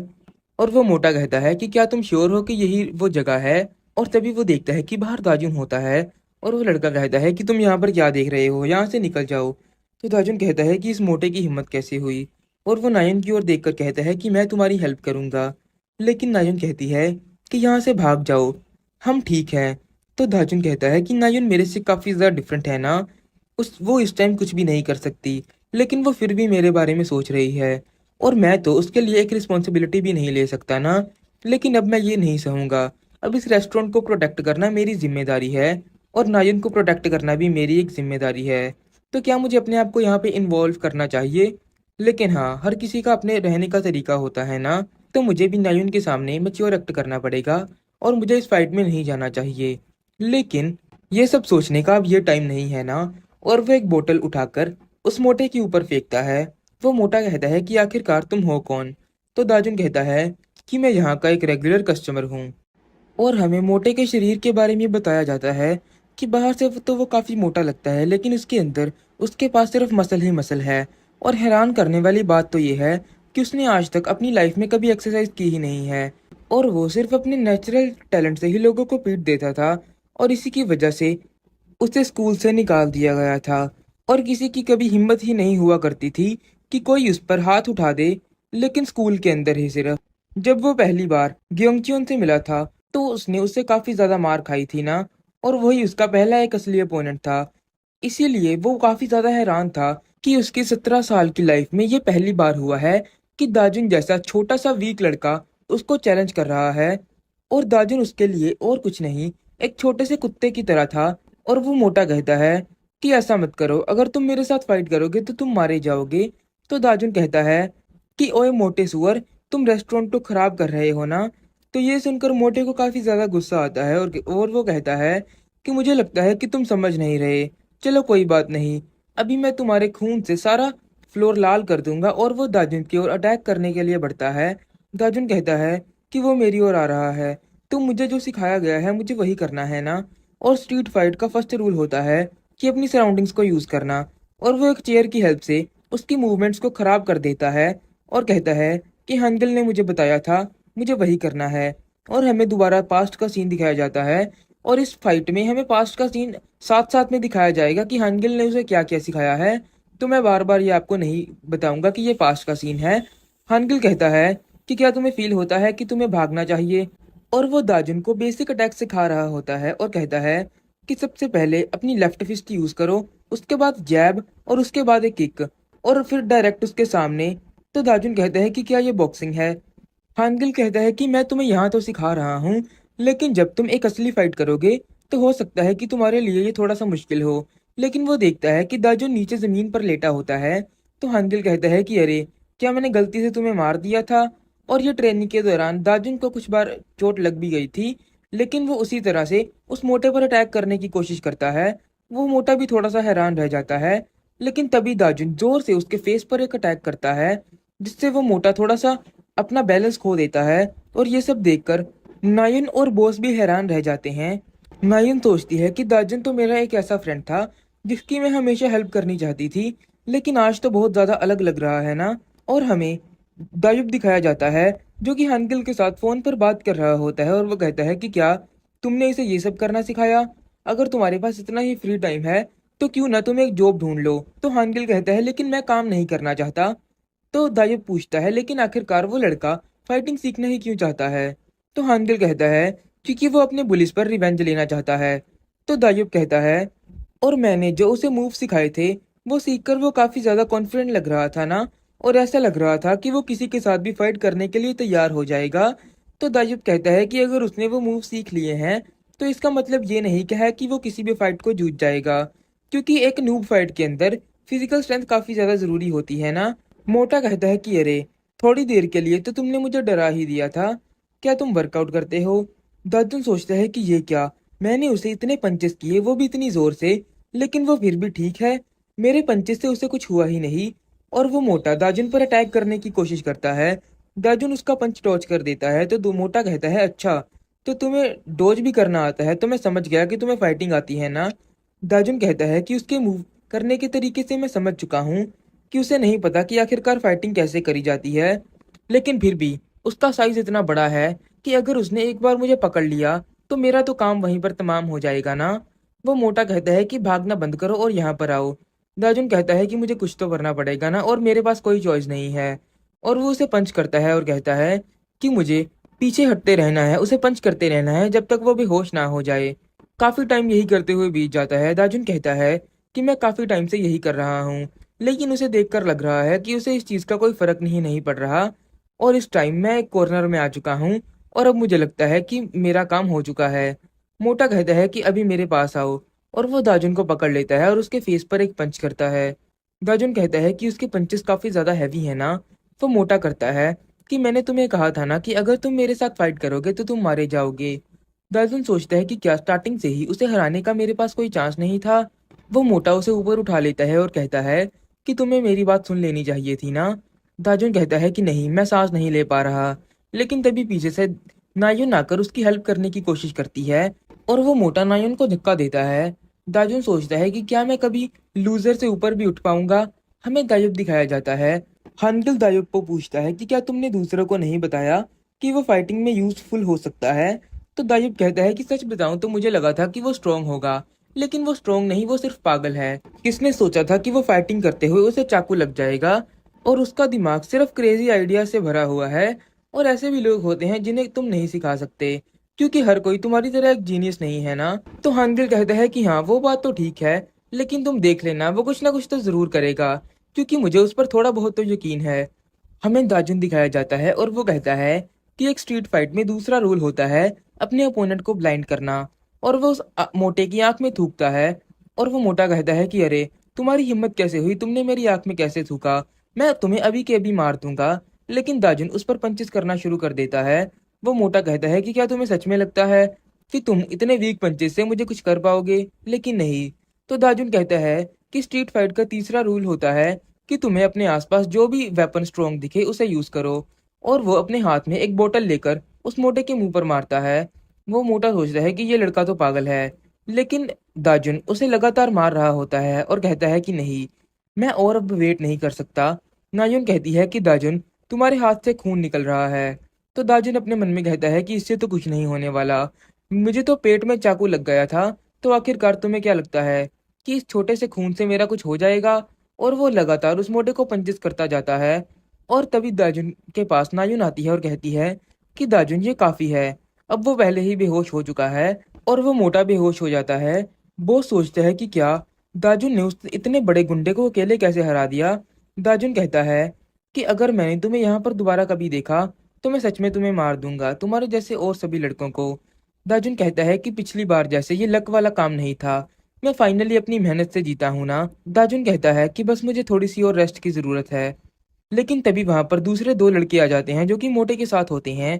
और वो मोटा कहता है कि क्या तुम श्योर हो कि यही वो जगह है। और तभी वो देखता है कि बाहर दाजुन होता है। और वो लड़का कहता है कि तुम यहाँ पर क्या देख रहे हो, यहाँ से निकल जाओ। तो दाजुन कहता है कि इस मोटे की हिम्मत कैसे हुई। और वो नायन की ओर देखकर कहता है कि मैं तुम्हारी हेल्प करूंगा। लेकिन नायन कहती है कि यहाँ से भाग जाओ, हम ठीक हैं। तो दाजुन कहता है कि नायन मेरे से काफ़ी ज़्यादा डिफरेंट है ना, उस वो इस टाइम कुछ भी नहीं कर सकती, लेकिन वो फिर भी मेरे बारे में सोच रही है। और मैं तो उसके लिए एक रिस्पॉन्सिबिलिटी भी नहीं ले सकता ना। लेकिन अब मैं ये नहीं सहूंगा। अब इस रेस्टोरेंट को प्रोटेक्ट करना मेरी जिम्मेदारी है, और नायन को प्रोटेक्ट करना भी मेरी एक जिम्मेदारी है। तो क्या मुझे अपने आप को यहाँ पे इन्वॉल्व करना चाहिए। लेकिन हाँ, हर किसी का अपने रहने का तरीका होता है ना। तो मुझे भी नायन के सामने मैच्योर एक्ट करना पड़ेगा, और मुझे इस फाइट में नहीं जाना चाहिए। लेकिन ये सब सोचने का अब ये टाइम नहीं है ना। और वो एक बोतल उठाकर उस मोटे के ऊपर फेंकता है। वो मोटा कहता है कि आखिरकार तुम हो कौन। तो दाजुन कहता है कि मैं यहाँ का एक रेगुलर कस्टमर हूँ। और हमें मोटे के शरीर के बारे में बताया जाता है कि बाहर से तो वो काफ़ी मोटा लगता है, लेकिन उसके अंदर उसके पास सिर्फ मसल ही मसल है। और हैरान करने वाली बात तो ये है कि उसने आज तक अपनी लाइफ में कभी एक्सरसाइज की ही नहीं है, और वो सिर्फ अपने नेचुरल टैलेंट से ही लोगों को पीट देता था। और इसी की वजह से उसे स्कूल से निकाल दिया गया था। और किसी की कभी हिम्मत ही नहीं हुआ करती थी कि कोई उस पर हाथ उठा दे। लेकिन स्कूल के अंदर ही सिर्फ जब वो पहली बार ग्योंगच्योन से मिला था, तो उसने उससे काफी ज्यादा मार खाई थी ना। और वही उसका पहला एक असली अपोनेंट था। इसीलिए वो काफी ज्यादा हैरान था कि उसकी 17 साल की लाइफ में ये पहली बार हुआ है कि दाजुन जैसा छोटा सा वीक लड़का उसको चैलेंज कर रहा है। और दाजुन उसके लिए और कुछ नहीं, एक छोटे से कुत्ते की तरह था। और वो मोटा कहता है कि ऐसा मत करो, अगर तुम मेरे साथ फाइट करोगे तो तुम मारे जाओगे। तो दाजुन कहता है कि ओए मोटे सुअर, तुम रेस्टोरेंट को खराब कर रहे हो ना। तो ये सुनकर मोटे को काफी ज्यादा गुस्सा आता है, और वो कहता है कि मुझे लगता है कि तुम समझ नहीं रहे। चलो कोई बात नहीं, अभी मैं तुम्हारे खून से सारा फ्लोर लाल कर दूंगा। और वो दाजुन की ओर अटैक करने के लिए बढ़ता है। दाजुन कहता है कि वो मेरी ओर आ रहा है, तो मुझे जो सिखाया गया है मुझे वही करना है ना। और स्ट्रीट फाइट का फर्स्ट रूल होता है कि अपनी सराउंडिंग्स को यूज करना। और वो एक चेयर की हेल्प से उसकी मूवमेंट्स को खराब कर देता है, और कहता है कि हंगल ने मुझे बताया था, मुझे वही करना है। और हमें दोबारा पास्ट का सीन दिखाया जाता है। और इस फाइट में हमें पास्ट का सीन साथ साथ में दिखाया जाएगा कि हंगल ने उसे क्या क्या सिखाया है। तो मैं बार बार ये आपको नहीं बताऊंगा कि ये पास्ट का सीन है। हंगल कहता है कि क्या तुम्हें फील होता है कि तुम्हें भागना चाहिए। और वो दाजुन को बेसिक अटैक सिखा रहा होता है, और कहता है कि सबसे पहले अपनी लेफ्ट फिस्ट यूज करो, उसके बाद जैब, और उसके बाद एक किक, और फिर डायरेक्ट उसके सामने। तो दाजुन कहता है कि क्या ये बॉक्सिंग है। हानगिल कहता है कि मैं तुम्हें यहाँ तो सिखा रहा हूँ, लेकिन जब तुम एक असली फाइट करोगे तो हो सकता है कि तुम्हारे लिए ये थोड़ा सा मुश्किल हो। लेकिन वो देखता है कि दाजुन नीचे जमीन पर लेटा होता है। तो हानगिल कहता है कि अरे, क्या मैंने गलती से तुम्हें मार दिया था। और ये ट्रेनिंग के दौरान दाजुन को कुछ बार चोट लग भी गई थी, लेकिन वो उसी तरह से उस मोटे पर अटैक करने की कोशिश करता है। वो मोटा भी थोड़ा सा हैरान रह जाता है। लेकिन तभी दाजुन जोर से उसके फेस पर एक अटैक करता है, जिससे वो मोटा थोड़ा सा अपना बैलेंस खो देता है। और ये सब देखकर नायन और बॉस भी हैरान रह जाते हैं। नायन सोचती है कि दाजुन तो मेरा एक ऐसा फ्रेंड था जिसकी मैं हमेशा हेल्प करनी चाहती थी, लेकिन आज तो बहुत ज्यादा अलग लग रहा है ना। और हमें दायुब दिखाया जाता है, जो कि हंगल के साथ फोन पर बात कर रहा होता है। और वो कहता है कि क्या तुमने इसे ये सब करना सिखाया, अगर तुम्हारे पास इतना ही फ्री टाइम है तो क्यों ना तुम एक जॉब ढूंढ लो। तो हंगल कहता है लेकिन मैं काम नहीं करना चाहता। तो दायुब पूछता है लेकिन आखिरकार वो लड़का फाइटिंग सीखना ही क्यों चाहता है। तो हानगिल कहता है क्योंकि वो अपने पुलिस पर रिवेंज लेना चाहता है। तो दायुब कहता है और मैंने जो उसे मूव सिखाए थे वो सीखकर वो काफी ज्यादा कॉन्फिडेंट लग रहा था ना। और ऐसा लग रहा था कि वो किसी के साथ भी फाइट करने के लिए तैयार हो जाएगा। तो दायुब कहता है कि अगर उसने वो मूव सीख लिए हैं तो इसका मतलब ये नहीं है कि वो किसी भी फाइट को जूझ जाएगा, क्योंकि एक नूब फाइट के अंदर फिजिकल स्ट्रेंथ काफी ज्यादा जरूरी होती है ना। मोटा कहता है कि अरे, थोड़ी देर के लिए तो तुमने मुझे डरा ही दिया था, क्या तुम वर्कआउट करते हो। दाजुन सोचता है कि ये क्या, मैंने उसे इतने पंचेस किए, वो भी इतनी जोर से, लेकिन वो फिर भी ठीक है। मेरे पंचेस से उसे कुछ हुआ ही नहीं। और वो मोटा दाजुन पर अटैक करने की कोशिश करता है। दाजुन उसका पंच डॉज कर देता है तो दो मोटा कहता है, अच्छा तो तुम्हें डॉज भी करना आता है, तो मैं समझ गया कि तुम्हें फाइटिंग आती है ना। दाजुन कहता है कि उसके मूव करने के तरीके से मैं समझ चुका हूँ कि उसे नहीं पता कि आखिरकार फाइटिंग कैसे करी जाती है। लेकिन फिर भी उसका साइज इतना बड़ा है कि अगर उसने एक बार मुझे पकड़ लिया तो मेरा तो काम वहीं पर तमाम हो जाएगा ना। वो मोटा कहता है कि भागना बंद करो और यहाँ पर आओ। दाजुन कहता है कि मुझे कुछ तो करना पड़ेगा ना, और मेरे पास कोई चॉइस नहीं है। और वो उसे पंच करता है और कहता है कि मुझे पीछे हटते रहना है, उसे पंच करते रहना है जब तक वो बेहोश ना हो जाए। काफी टाइम यही करते हुए बीत जाता है। दाजुन कहता है कि मैं काफी टाइम से यही कर रहा हूँ, लेकिन उसे देखकर लग रहा है कि उसे इस चीज का कोई फर्क नहीं पड़ रहा। और इस टाइम मैं एक कॉर्नर में आ चुका हूँ और अब मुझे लगता है कि मेरा काम हो चुका है। मोटा कहता है कि अभी मेरे पास आओ, और वो दाजुन को पकड़ लेता है और उसके फेस पर एक पंच करता है। दाजुन कहता है कि उसके पंचेस काफी ज्यादा हैवी है ना। वो मोटा करता है कि मैंने तुम्हें कहा था ना कि अगर तुम मेरे साथ फाइट करोगे तो तुम मारे जाओगे। दाजुन सोचता है कि क्या स्टार्टिंग से ही उसे हराने का मेरे पास कोई चांस नहीं था। वो मोटा उसे ऊपर उठा लेता है और कहता है कि तुम्हें मेरी बात सुन लेनी चाहिए थी ना। दाजुन कहता है कि नहीं, मैं सांस नहीं ले पा रहा। लेकिन तभी पीछे से नायुन आकर उसकी हेल्प करने की कोशिश करती है और वो मोटा नायुन को धक्का देता है। दाजुन सोचता है कि क्या मैं कभी लूजर से ऊपर भी उठ पाऊंगा। हमें दायुब दिखाया जाता है। हानगिल दायुब को पूछता है कि क्या तुमने दूसरों को नहीं बताया कि वो फाइटिंग में यूजफुल हो सकता है। तो दायुब कहता है कि सच बताऊं तो मुझे लगा था कि वो स्ट्रोंग होगा, लेकिन वो स्ट्रोंग नहीं, वो सिर्फ पागल है। किसने सोचा था कि वो फाइटिंग करते हुए उसे चाकू लग जाएगा, और उसका दिमाग सिर्फ क्रेजी आइडिया से भरा हुआ है। और ऐसे भी लोग होते हैं जिन्हें तुम नहीं सिखा सकते, क्योंकि हर कोई तुम्हारी तरह एक जीनियस नहीं है ना। तो हानगिल कहता है कि हाँ वो बात तो ठीक है, लेकिन तुम देख लेना वो कुछ ना कुछ तो जरूर करेगा, क्योंकि मुझे उस पर थोड़ा बहुत तो यकीन है। हमें दाजुन दिखाया जाता है और वो कहता है कि एक स्ट्रीट फाइट में दूसरा रूल होता है अपने ओपोनेंट को ब्लाइंड करना। और वो उस मोटे की आंख में थूकता है। और वो मोटा कहता है कि अरे तुम्हारी हिम्मत कैसे हुई, तुमने मेरी आंख में कैसे थूका, मैं तुम्हें अभी के अभी मार दूंगा। लेकिन दाजुन उस पर पंचेस करना शुरू कर देता है। वो मोटा कहता है कि क्या तुम्हें सच में लगता है कि तुम इतने वीक पंचेस से मुझे कुछ कर पाओगे, लेकिन नहीं। तो दाजुन कहता है कि स्ट्रीट फाइट का तीसरा रूल होता है कि तुम्हें अपने आसपास जो भी वेपन स्ट्रॉन्ग दिखे उसे यूज करो। और वो अपने हाथ में एक बोतल लेकर उस मोटे के मुंह पर मारता है। वो मोटा सोचता है कि ये लड़का तो पागल है, लेकिन दाजुन उसे लगातार मार रहा होता है और कहता है कि नहीं, मैं और अब वेट नहीं कर सकता। नायुन कहती है कि दाजुन तुम्हारे हाथ से खून निकल रहा है। तो दाजुन अपने मन में कहता है कि इससे तो कुछ नहीं होने वाला, मुझे तो पेट में चाकू लग गया था, तो आखिरकार तुम्हें क्या लगता है कि इस छोटे से खून से मेरा कुछ हो जाएगा। और वो लगातार उस मोटे को पंचिस करता जाता है। और तभी दाजुन के पास नायुन आती है और कहती है कि दाजुन ये काफी है, अब वो पहले ही बेहोश हो चुका है। और वो मोटा बेहोश हो जाता है। बोस सोचता है कि क्या दाजुन ने उस इतने बड़े गुंडे को अकेले कैसे हरा दिया। दाजुन कहता है कि अगर मैंने तुम्हें यहाँ पर दोबारा कभी देखा तो मैं सच में तुम्हें मार दूंगा, तुम्हारे जैसे और सभी लड़कों को। दाजुन कहता है कि पिछली बार जैसे ये लक वाला काम नहीं था, मैं फाइनली अपनी मेहनत से जीता हूं ना। दाजुन कहता है कि बस मुझे थोड़ी सी और रेस्ट की जरूरत है। लेकिन तभी वहां पर दूसरे दो लड़के आ जाते हैं जो कि मोटे के साथ होते हैं।